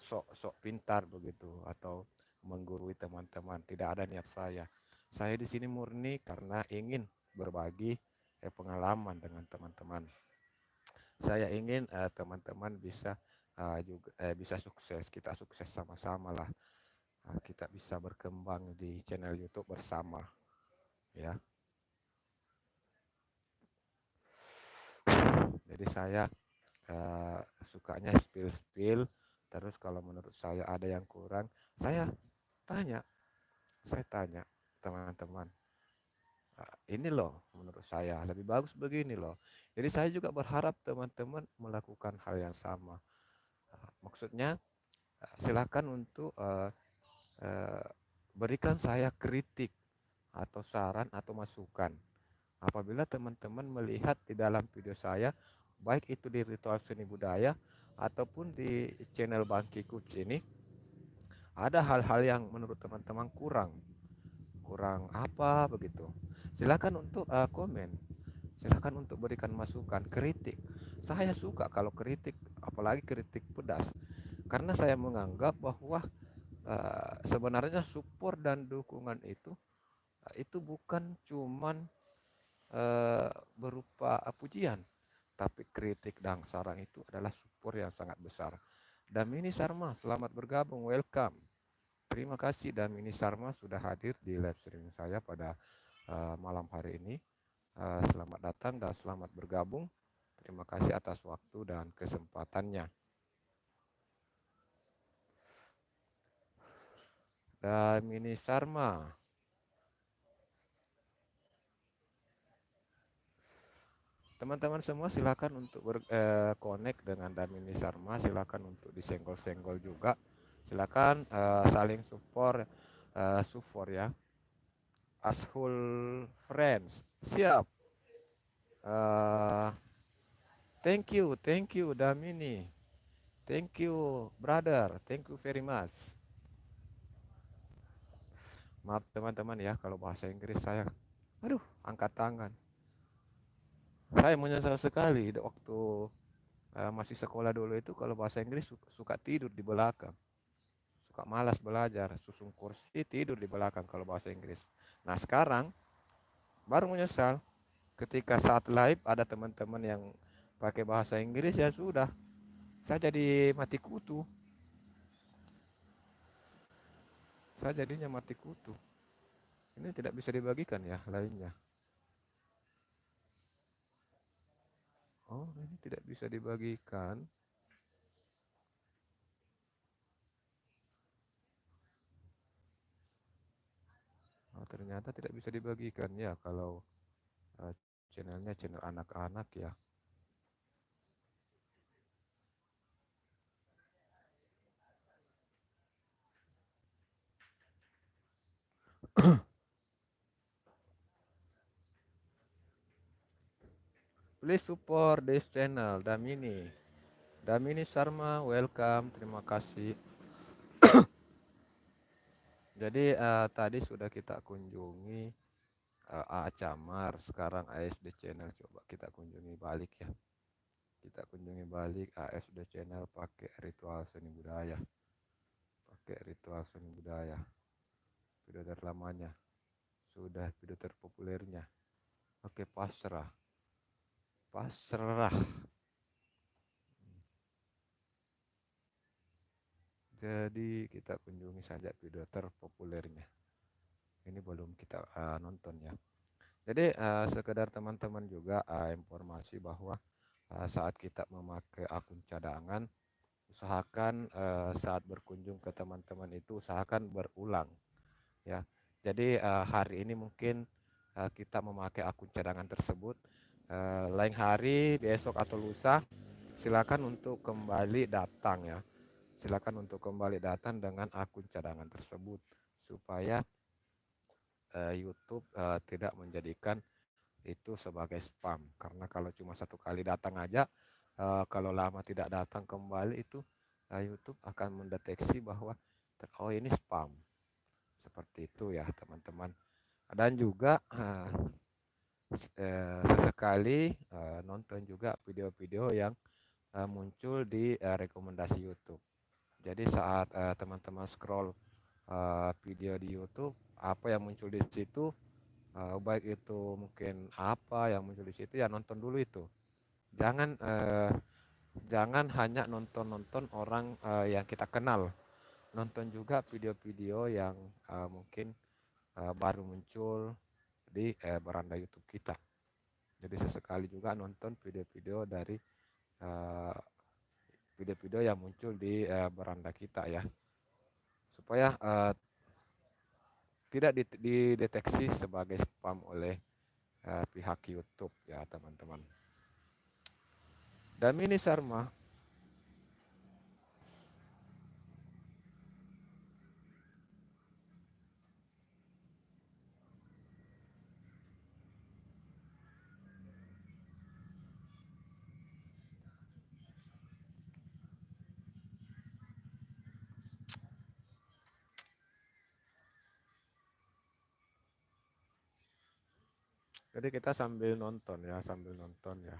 sok pintar begitu atau menggurui teman-teman, tidak ada niat saya. Saya di sini murni karena ingin berbagi pengalaman dengan teman-teman. Saya ingin teman-teman bisa juga bisa sukses, kita sukses sama-sama lah. kita bisa berkembang di channel YouTube bersama, ya. Jadi saya eh, sukanya spill-spill, terus kalau menurut saya ada yang kurang, saya tanya, saya tanya teman-teman, ini loh menurut saya lebih bagus begini loh. Jadi saya juga berharap teman-teman melakukan hal yang sama. Maksudnya silakan untuk eh, berikan saya kritik atau saran atau masukan. Apabila teman-teman melihat di dalam video saya, baik itu di Ritual Seni Budaya ataupun di channel Bangki Coach ini, ada hal-hal yang menurut teman-teman kurang, kurang apa begitu. Silakan untuk komen, silakan untuk berikan masukan, kritik. Saya suka kalau kritik, apalagi kritik pedas, karena saya menganggap bahwa sebenarnya support dan dukungan itu bukan cuman berupa pujian, tapi kritik dan saran itu adalah support yang sangat besar. Damini Sharma, selamat bergabung, welcome. Terima kasih Damini Sharma sudah hadir di live streaming saya pada malam hari ini. Selamat datang dan selamat bergabung. Terima kasih atas waktu dan kesempatannya. Damini Sharma, teman-teman semua silakan untuk connect dengan Damini Sharma, silakan untuk disenggol-senggol juga, silakan saling support ya, ashul friends, siap. uh, thank you Damini, thank you brother, thank you very much. Maaf teman-teman ya kalau bahasa Inggris saya, aduh, angkat tangan. Saya menyesal sekali waktu masih sekolah dulu itu kalau bahasa Inggris suka tidur di belakang, suka malas belajar, susun kursi tidur di belakang kalau bahasa Inggris. Nah sekarang baru menyesal ketika saat live ada teman-teman yang pakai bahasa Inggris, ya sudah, saya jadi mati kutu, saya jadinya mati kutu. Ini tidak bisa dibagikan ya lainnya. Oh, ini tidak bisa dibagikan. Oh, ternyata tidak bisa dibagikan ya kalau eh, channelnya channel anak-anak ya. Please support this channel, Damini. Damini Sharma, welcome, terima kasih. Jadi tadi sudah kita kunjungi A Camar, sekarang ASD Channel, coba kita kunjungi balik ya. Kita kunjungi balik ASD Channel pakai Ritual Seni Budaya. Pakai Ritual Seni Budaya. Video terlamanya. Sudah video terpopulernya. Oke, pasrah. Pasrah. Jadi kita kunjungi saja video terpopulernya. Ini belum kita nonton ya. Jadi sekedar teman-teman juga informasi bahwa saat kita memakai akun cadangan, usahakan saat berkunjung ke teman-teman itu usahakan berulang ya. Jadi hari ini mungkin kita memakai akun cadangan tersebut, lain hari besok atau lusa silakan untuk kembali datang ya. Silakan untuk kembali datang dengan akun cadangan tersebut supaya YouTube tidak menjadikan itu sebagai spam, karena kalau cuma satu kali datang aja, kalau lama tidak datang kembali itu YouTube akan mendeteksi bahwa oh ini spam, seperti itu ya teman-teman. Dan juga sesekali nonton juga video-video yang muncul di rekomendasi YouTube. Jadi saat teman-teman scroll video di YouTube, apa yang muncul di situ, baik itu mungkin apa yang muncul di situ, ya nonton dulu itu. Jangan hanya nonton-nonton orang yang kita kenal, nonton juga video-video yang mungkin baru muncul di beranda YouTube kita. Jadi sesekali juga nonton video-video dari eh, video-video yang muncul di beranda kita ya, supaya tidak dideteksi sebagai spam oleh pihak YouTube ya teman-teman. Dan ini Sharma, jadi kita sambil nonton ya, sambil nonton ya.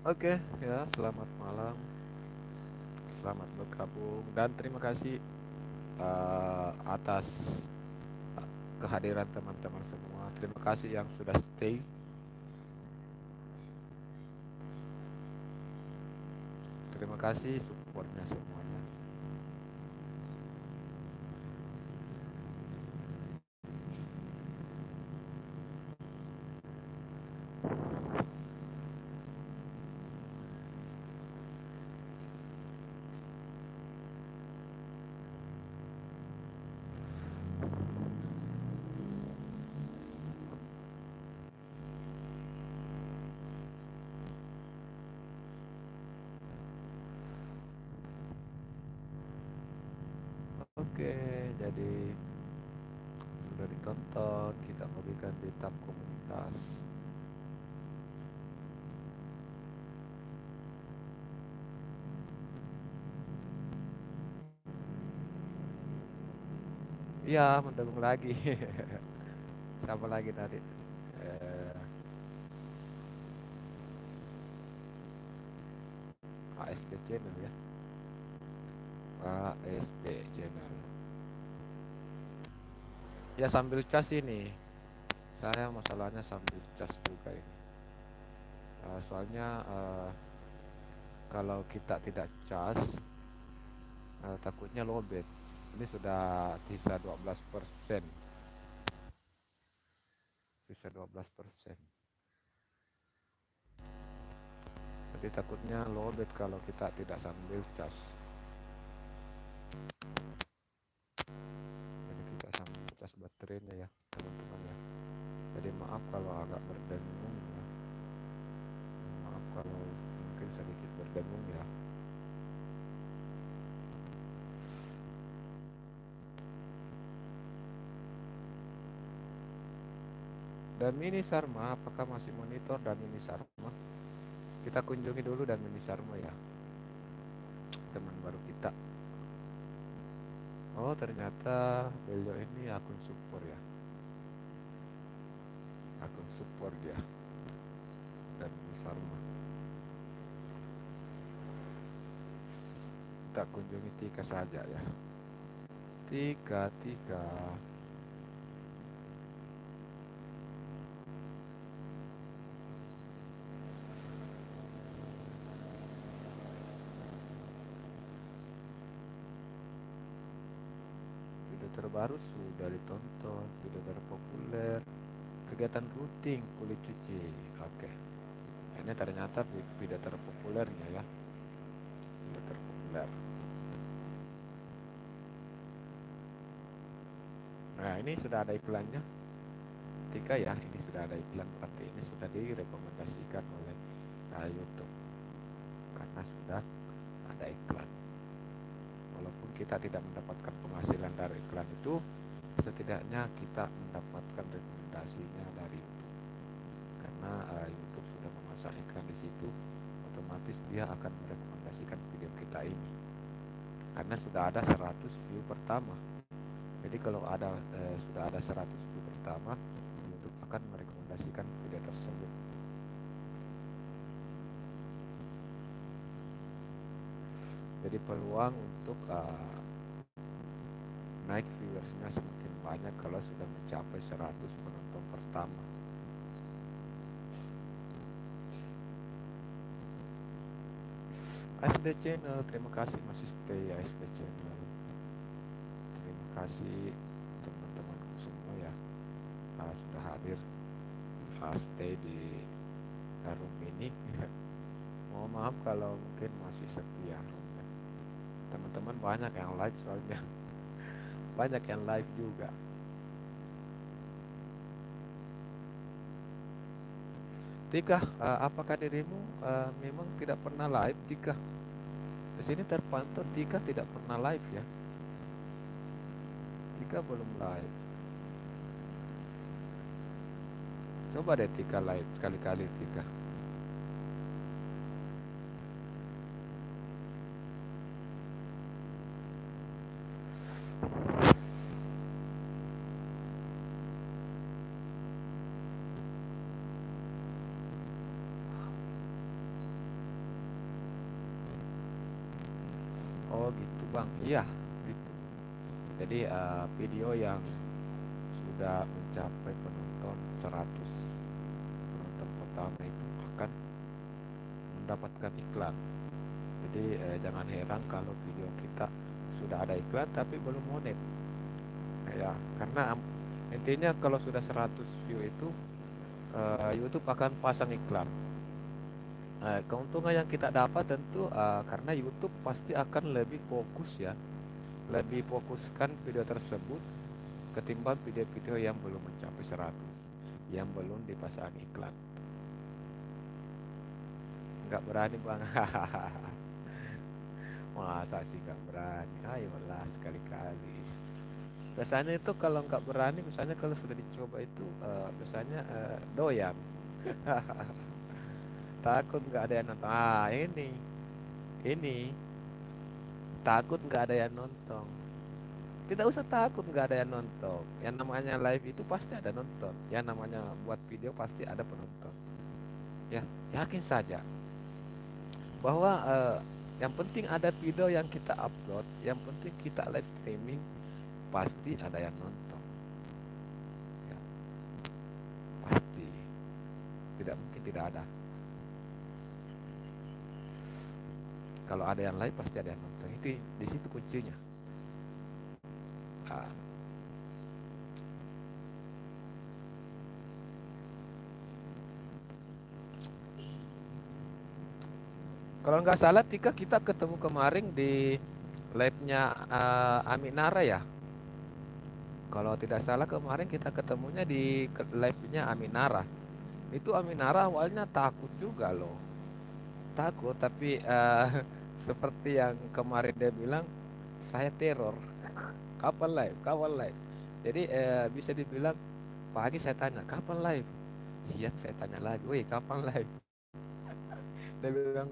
Oke ya, selamat malam, selamat bergabung dan terima kasih atas kehadiran teman-teman semua. Terima kasih yang sudah stay. Terima kasih supportnya semuanya. Oke, jadi sudah ditonton, kita bagikan di tab komunitas. Iya, mendukung lagi. Siapa lagi tadi? Eh, ASB channel ya. ASB channel. Ya sambil cas ini. Saya masalahnya sambil cas juga ini. Soalnya kalau kita tidak cas, takutnya lowbat. Ini sudah sisa 12%. Sisa 12%. Jadi takutnya lowbat kalau kita tidak sambil cas. Jadi kita sambil cas baterainya ya teman-teman ya. Jadi maaf kalau agak berdengung ya. Maaf kalau mungkin sedikit berdengung ya. Dan Mini Sharma, apakah masih monitor dan Mini Sharma? Kita kunjungi dulu dan Mini Sharma ya, teman baru kita. Oh ternyata beliau ini akun support ya, akun support dia dan Mini Sharma. Kita kunjungi Tika saja ya. Tika. terbaru sudah ditonton, video terpopuler, kegiatan rutin kulit cuci. Oke, ini ternyata video terpopulernya ya, video terpopuler. Nah, ini sudah ada iklannya. Tiga ya, ini sudah ada iklan, berarti ini sudah direkomendasikan oleh YouTube karena sudah ada iklan. Walaupun kita tidak mendapatkan penghasilan dari iklan itu, setidaknya kita mendapatkan rekomendasinya dari YouTube. Karena YouTube sudah memasang iklan di situ, otomatis dia akan merekomendasikan video kita ini. Karena sudah ada 100 view pertama. Jadi kalau sudah ada 100 view pertama, YouTube akan merekomendasikan video tersebut. Jadi peluang untuk naik viewersnya semakin banyak kalau sudah mencapai 100 penonton pertama. ASD Channel, terima kasih masih stay ASD Channel. Terima kasih teman-temanku semua ya, sudah hadir stay di room ini. Mohon maaf kalau mungkin masih sepi ya roomnya. Teman-teman banyak yang live soalnya. Banyak yang live juga. Tika, apakah dirimu memang tidak pernah live, Tika? Di sini terpantau Tika tidak pernah live ya. Tika belum live. Coba deh Tika live sekali-kali Tika. Oh gitu Bang, iya gitu. Jadi video yang sudah mencapai penonton 100 penonton pertama itu akan mendapatkan iklan. Jadi jangan heran kalau video kita sudah ada iklan tapi belum monet. Ya, karena intinya kalau sudah 100 view itu YouTube akan pasang iklan. Keuntungan yang kita dapat tentu karena YouTube pasti akan lebih fokus ya, lebih fokuskan video tersebut ketimbang video-video yang belum mencapai 100, yang belum dipasang iklan. Nggak berani Bang. Masa sih nggak berani? Ayolah sekali-kali. Biasanya itu kalau nggak berani, misalnya kalau sudah dicoba itu biasanya doyan. Takut nggak ada yang nonton. Ini takut nggak ada yang nonton. Tidak usah takut nggak ada yang nonton. Yang namanya live itu pasti ada nonton. Yang namanya buat video pasti ada penonton. Ya, yakin saja bahwa yang penting ada video yang kita upload, yang penting kita live streaming, pasti ada yang nonton. Ya, pasti. Tidak mungkin tidak ada. Kalau ada yang live pasti ada yang nonton. Itu di situ kuncinya. Kalau nggak salah Tika kita ketemu kemarin di live-nya Aminara ya. Kalau tidak salah kemarin kita ketemunya di live-nya Aminara. Itu Aminara awalnya takut juga loh. Takut tapi seperti yang kemarin dia bilang, saya teror. Kapan live? Kapan live? Jadi bisa dibilang pagi saya tanya kapan live, siang saya tanya lagi, woi kapan live? Dia bilang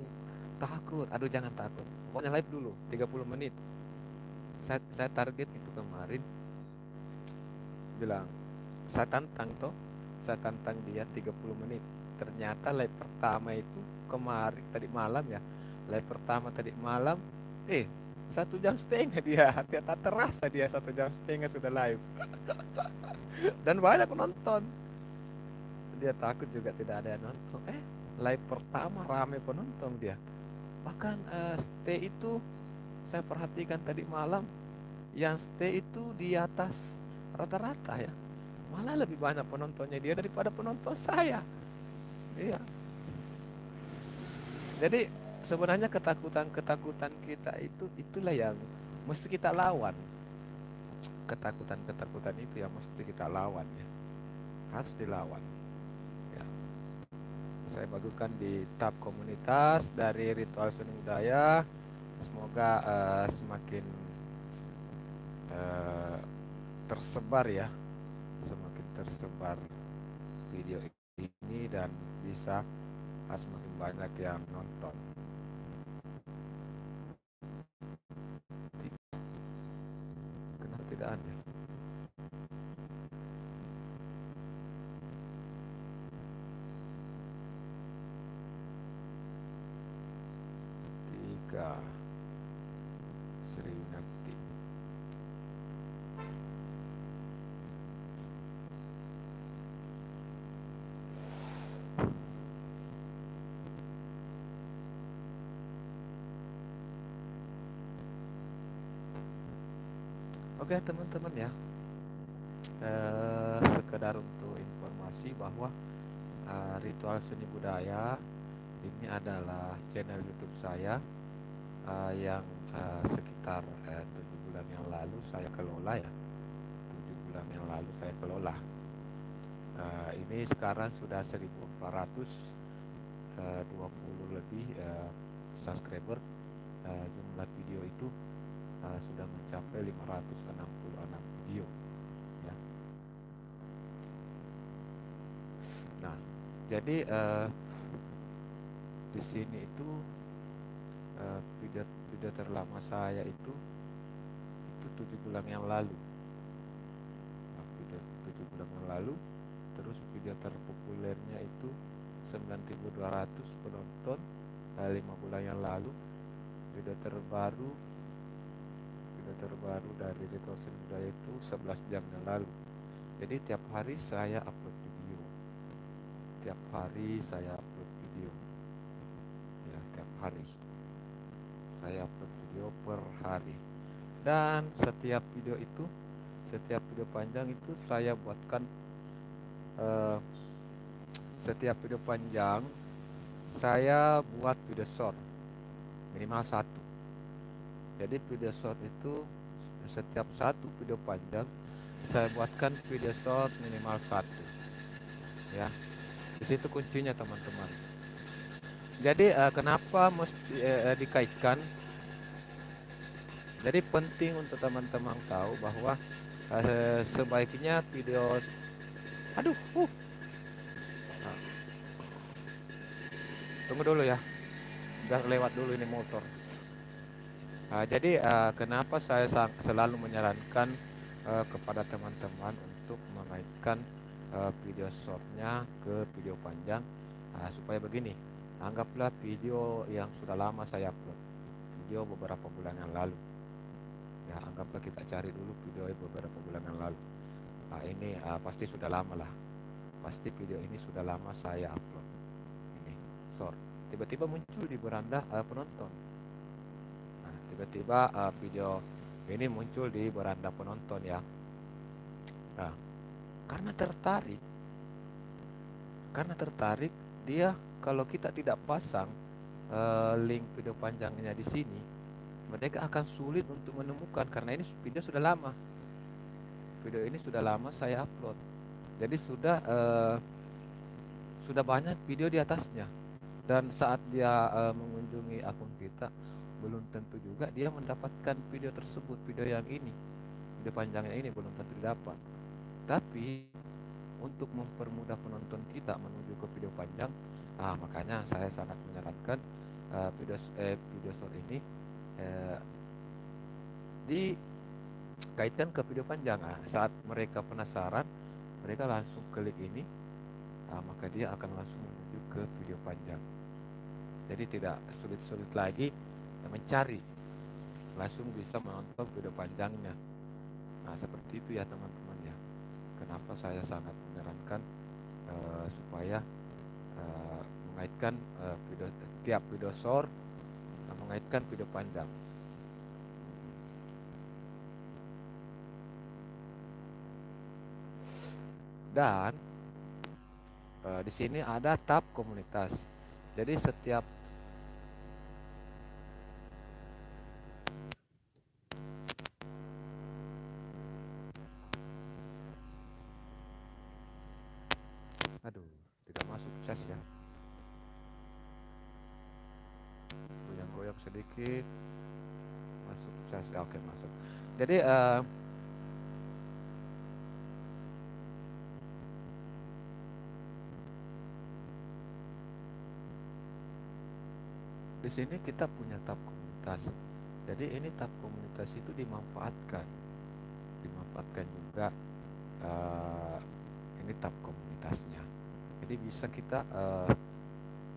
takut. Aduh jangan takut. Pokoknya live dulu 30 menit. Saya target itu kemarin bilang saya tantang toh. Saya tantang dia 30 menit. Ternyata live pertama itu kemarin tadi malam ya. Live pertama tadi malam 1,5 jam dia. Tak terasa dia 1,5 jam sudah live. Dan banyak penonton. Dia takut juga tidak ada yang nonton. Live pertama ramai penonton dia. Bahkan stay itu saya perhatikan tadi malam yang stay itu di atas rata-rata ya. Malah lebih banyak penontonnya dia daripada penonton saya. Iya. Jadi sebenarnya ketakutan-ketakutan kita itu itulah yang mesti kita lawan. Ketakutan-ketakutan itu yang mesti kita lawan ya. Harus dilawan. Ya. Saya bagikan di tab komunitas dari Ritual Seni Budaya. Semoga semakin eh, tersebar ya, semakin tersebar video ini dan bisa semakin banyak yang nonton. Kenapa tidak ada? Tiga. Sri Nakti. Oke teman-teman ya, sekedar untuk informasi bahwa Ritual Seni Budaya ini adalah channel YouTube saya yang sekitar 7 bulan yang lalu saya kelola ya. 7 bulan yang lalu saya kelola. Ini sekarang sudah 1420 lebih subscriber. Jumlah video itu sudah mencapai 566 video ya. Nah, jadi di sini itu video terlama saya itu 7 bulan yang lalu. Nah, video 7 bulan yang lalu. Terus video terpopulernya itu 9.200 penonton 5 bulan yang lalu. Video terbaru dari Ritual Seni Budaya itu 11 jam yang lalu. Jadi tiap hari saya upload video. Tiap hari saya upload video. Ya, tiap hari saya upload video per hari. Dan setiap video panjang itu saya buatkan setiap video panjang saya buat video short minimal 1. Jadi video short itu setiap satu video panjang saya buatkan video short minimal 1 ya. Di situ kuncinya teman-teman. Jadi kenapa mesti dikaitkan? Jadi penting untuk teman-teman tahu bahwa sebaiknya video Nah, tunggu dulu ya. Udah lewat dulu ini motor. Jadi kenapa saya selalu menyarankan kepada teman-teman untuk mengaitkan video shortnya ke video panjang supaya begini. Anggaplah video yang sudah lama saya upload, video beberapa bulan yang lalu. Ya, anggaplah kita cari dulu video beberapa bulan yang lalu. Ini pasti sudah lama lah. Pasti video ini sudah lama saya upload. Ini short. Tiba-tiba muncul di beranda penonton. Nah, tiba-tiba video ini muncul di beranda penonton ya. Nah, karena tertarik dia, kalau kita tidak pasang link video panjangnya di sini, mereka akan sulit untuk menemukan karena ini video sudah lama. Video ini sudah lama saya upload. Jadi sudah banyak video di atasnya. Dan saat dia mengunjungi akun kita, belum tentu juga dia mendapatkan video tersebut, video yang ini, video panjangnya ini belum tentu didapat. Tapi untuk mempermudah penonton kita menuju ke video panjang, makanya saya sangat menyarankan video short ini dikaitkan ke video panjang. Saat mereka penasaran, mereka langsung klik ini, maka dia akan langsung menuju ke video panjang. Jadi tidak sulit-sulit lagi mencari, langsung bisa menonton video panjangnya. Nah, seperti itu ya teman-teman ya. Kenapa saya sangat menyarankan supaya mengaitkan tiap video short mengaitkan video panjang. Dan di sini ada tab komunitas. Jadi setiap aduh, tidak masuk cas ya. Goyang-goyang sedikit. Masuk cas. Ya, oke, masuk. Jadi di sini kita punya tab komunitas. Jadi ini tab komunitas itu dimanfaatkan juga. Ini tab komunitasnya. Jadi bisa kita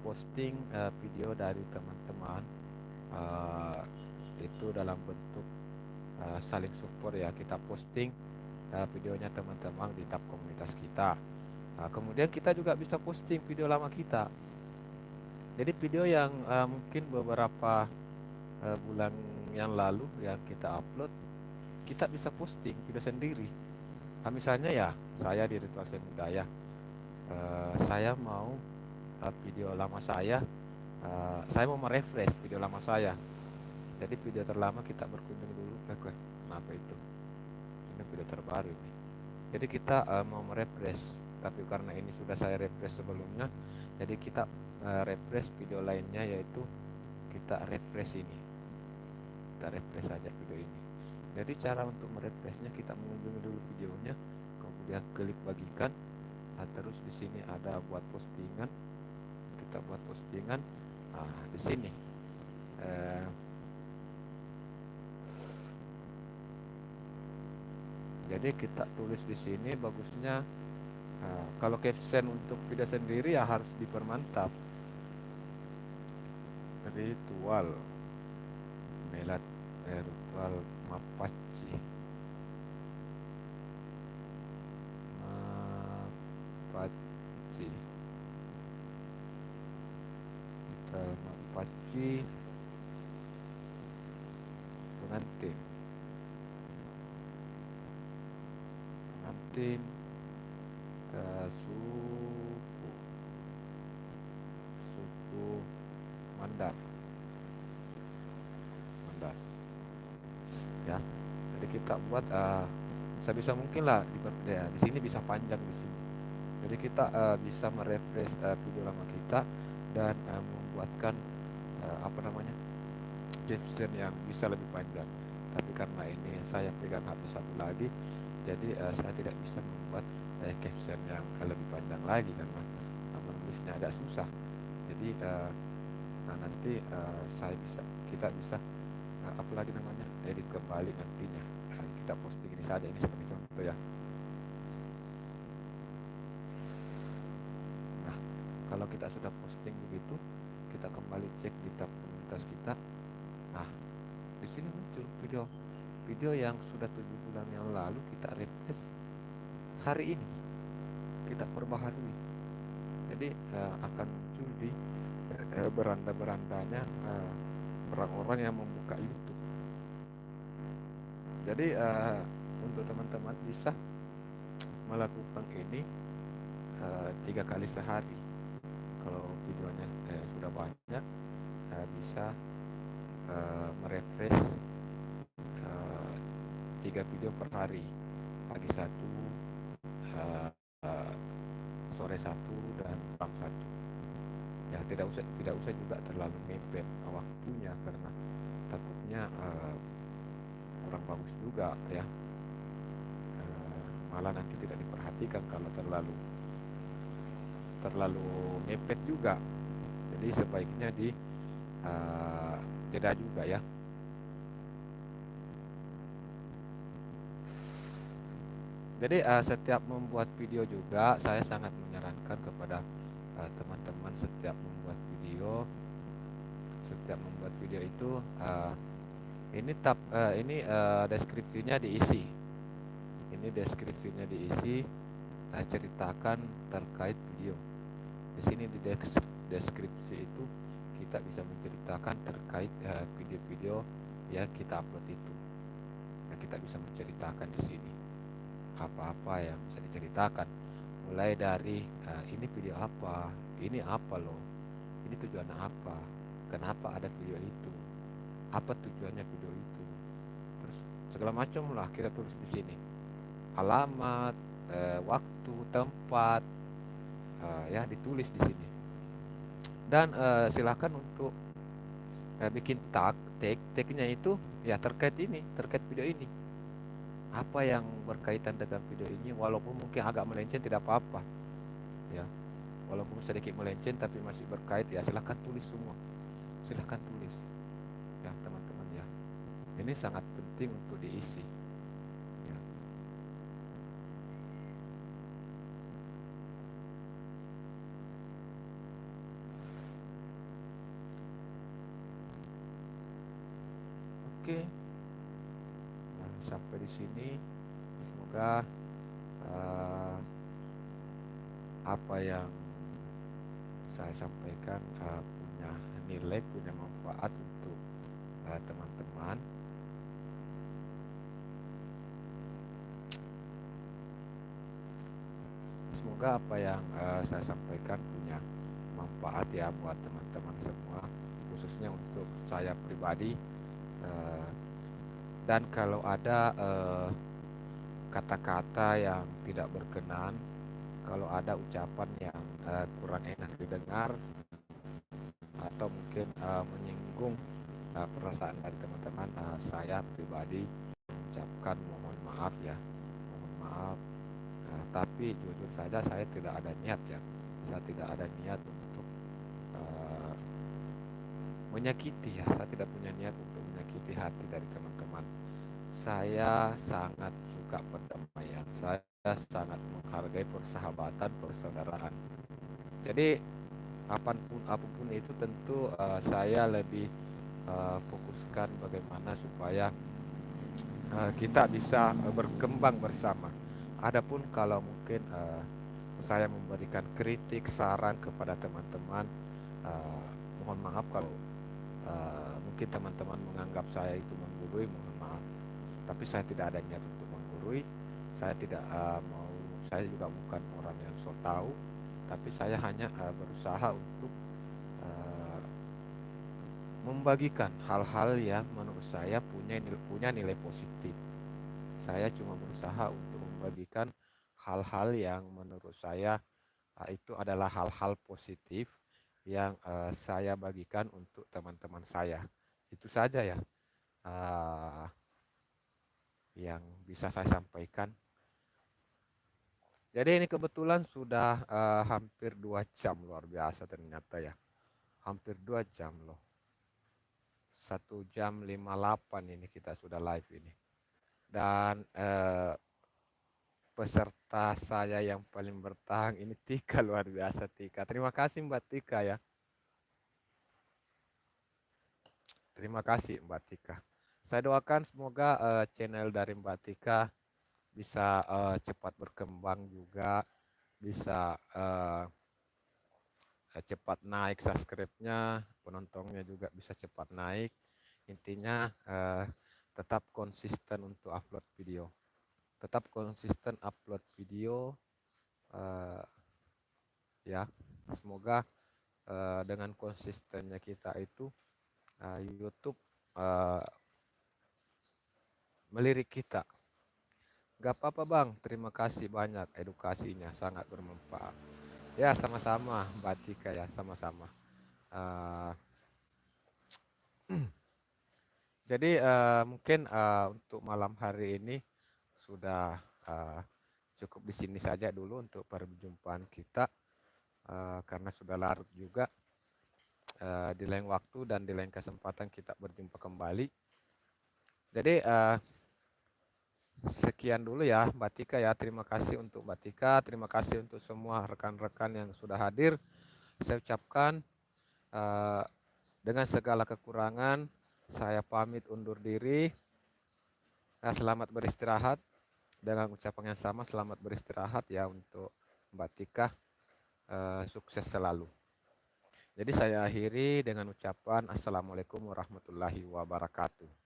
posting video dari teman-teman, itu dalam bentuk saling support ya. Kita posting videonya teman-teman di tab komunitas kita. Kemudian kita juga bisa posting video lama kita. Jadi video yang mungkin beberapa bulan yang lalu yang kita upload, kita bisa posting video sendiri. Misalnya ya, saya di Ritual Seni Budaya, saya mau video lama saya mau merefresh video lama saya. Jadi video terlama kita berkunjung dulu. Kenapa itu? Ini video terbaru ini. Jadi kita mau merefresh, tapi karena ini sudah saya refresh sebelumnya, jadi kita refresh video lainnya, yaitu kita refresh ini. Kita refresh saja video ini. Jadi cara untuk merefreshnya, kita mengunjungi dulu videonya, kemudian klik bagikan. Terus di sini ada buat postingan. Kita buat postingan. Di sini jadi kita tulis di sini bagusnya. Kalau caption untuk video sendiri ya harus dipermantap. Ritual Mapaci. Ritual Mapaci pengantin suku Mandar ya. Jadi kita buat sebisa mungkin lah di sini bisa panjang di sini. Jadi kita bisa merefresh video lama kita dan membuatkan caption yang bisa lebih panjang. Tapi karena ini saya pegang HP satu lagi, jadi saya tidak bisa membuat caption yang lebih panjang lagi karena menulisnya agak susah. Jadi nanti kita bisa edit kembali nantinya. Kita posting ini saja, ini sebagai contoh ya. Nah, kalau kita sudah posting begitu, kita kembali cek di tab komunitas kita. Nah, di sini muncul video yang sudah 7 bulan yang lalu kita refresh hari ini, kita perbaharui. Jadi akan muncul di beranda-berandanya orang-orang yang membuka YouTube. Jadi untuk teman-teman bisa melakukan ini 3 kali sehari. Kalau videonya sudah banyak, bisa merefresh 3 video per hari, pagi 1, sore 1, dan malam 1. Ya, tidak usah juga terlalu mepet waktunya, karena takutnya kurang bagus juga ya. Malah nanti tidak diperhatikan kalau terlalu mepet juga. Jadi sebaiknya di jeda juga ya. Jadi setiap membuat video juga saya sangat menyarankan kepada teman-teman, setiap membuat video itu ini deskripsinya diisi. Ini deskripsinya diisi, ceritakan terkait video. Di sini di deskripsi itu kita bisa menceritakan terkait video-video yang kita upload itu. Nah, kita bisa menceritakan di sini apa-apa yang bisa diceritakan. mulai dari ini video apa, ini apa loh, ini tujuan apa, kenapa ada video itu, apa tujuannya video itu, terus segala macam lah kita tulis di sini, alamat, waktu, tempat, ya ditulis di sini. Dan silakan untuk bikin tagnya itu ya terkait video ini. Apa yang berkaitan dengan video ini, walaupun mungkin agak melenceng tidak apa-apa, ya. Walaupun sedikit melenceng tapi masih berkait, ya silakan tulis semua. Silakan tulis, ya teman-teman ya. Ini sangat penting untuk diisi. Ya. Oke. Nah, sampai di sini semoga apa yang saya sampaikan punya nilai, punya manfaat untuk teman-teman. Semoga apa yang saya sampaikan punya manfaat ya buat teman-teman semua, khususnya untuk saya pribadi. Dan kalau ada kata-kata yang tidak berkenan, kalau ada ucapan yang kurang enak didengar, atau mungkin menyinggung perasaan dari teman-teman, saya pribadi ucapkan mohon maaf ya, mohon maaf. Tapi jujur saja saya tidak ada niat ya, saya tidak ada niat untuk menyakiti ya, saya tidak punya niat untuk menyakiti hati dari teman-teman. Saya sangat suka perdamaian, saya sangat menghargai persahabatan, persaudaraan. Jadi apapun itu tentu saya lebih fokuskan bagaimana supaya kita bisa berkembang bersama. Adapun kalau mungkin saya memberikan kritik, saran kepada teman-teman, mohon maaf kalau mungkin teman-teman menganggap saya itu menggurui, mohon maaf. Tapi saya tidak ada niat untuk menggurui. Saya tidak mau, saya juga bukan orang yang so tahu, tapi saya hanya berusaha untuk membagikan hal-hal yang menurut saya punya nilai positif. Saya cuma berusaha untuk membagikan hal-hal yang menurut saya itu adalah hal-hal positif yang saya bagikan untuk teman-teman saya. Itu saja ya yang bisa saya sampaikan. Jadi ini kebetulan sudah hampir 2 jam, luar biasa ternyata ya. Hampir 2 jam loh. 1 jam 58 ini kita sudah live ini. Dan peserta saya yang paling bertahan ini Tika, luar biasa Tika. Terima kasih Mbak Tika ya. Terima kasih Mbak Tika. Saya doakan semoga channel dari Mbak Tika bisa cepat berkembang juga, bisa cepat naik subscribe-nya, penontonnya juga bisa cepat naik. Intinya tetap konsisten untuk upload video. Tetap konsisten upload video ya. Semoga dengan konsistennya kita itu YouTube melirik kita. Gak apa-apa Bang, terima kasih banyak, edukasinya sangat bermanfaat. Ya sama-sama Mbak Tika ya, sama-sama. Jadi mungkin untuk malam hari ini sudah cukup di sini saja dulu untuk perjumpaan kita, karena sudah larut juga. Di lain waktu dan di lain kesempatan kita berjumpa kembali. Jadi sekian dulu ya Mbak Tika ya. Terima kasih untuk Mbak Tika, terima kasih untuk semua rekan-rekan yang sudah hadir. Saya ucapkan dengan segala kekurangan saya pamit undur diri. Selamat beristirahat. Dengan ucapan yang sama, selamat beristirahat ya untuk Mbak Tika. Sukses selalu. Jadi saya akhiri dengan ucapan Assalamualaikum warahmatullahi wabarakatuh.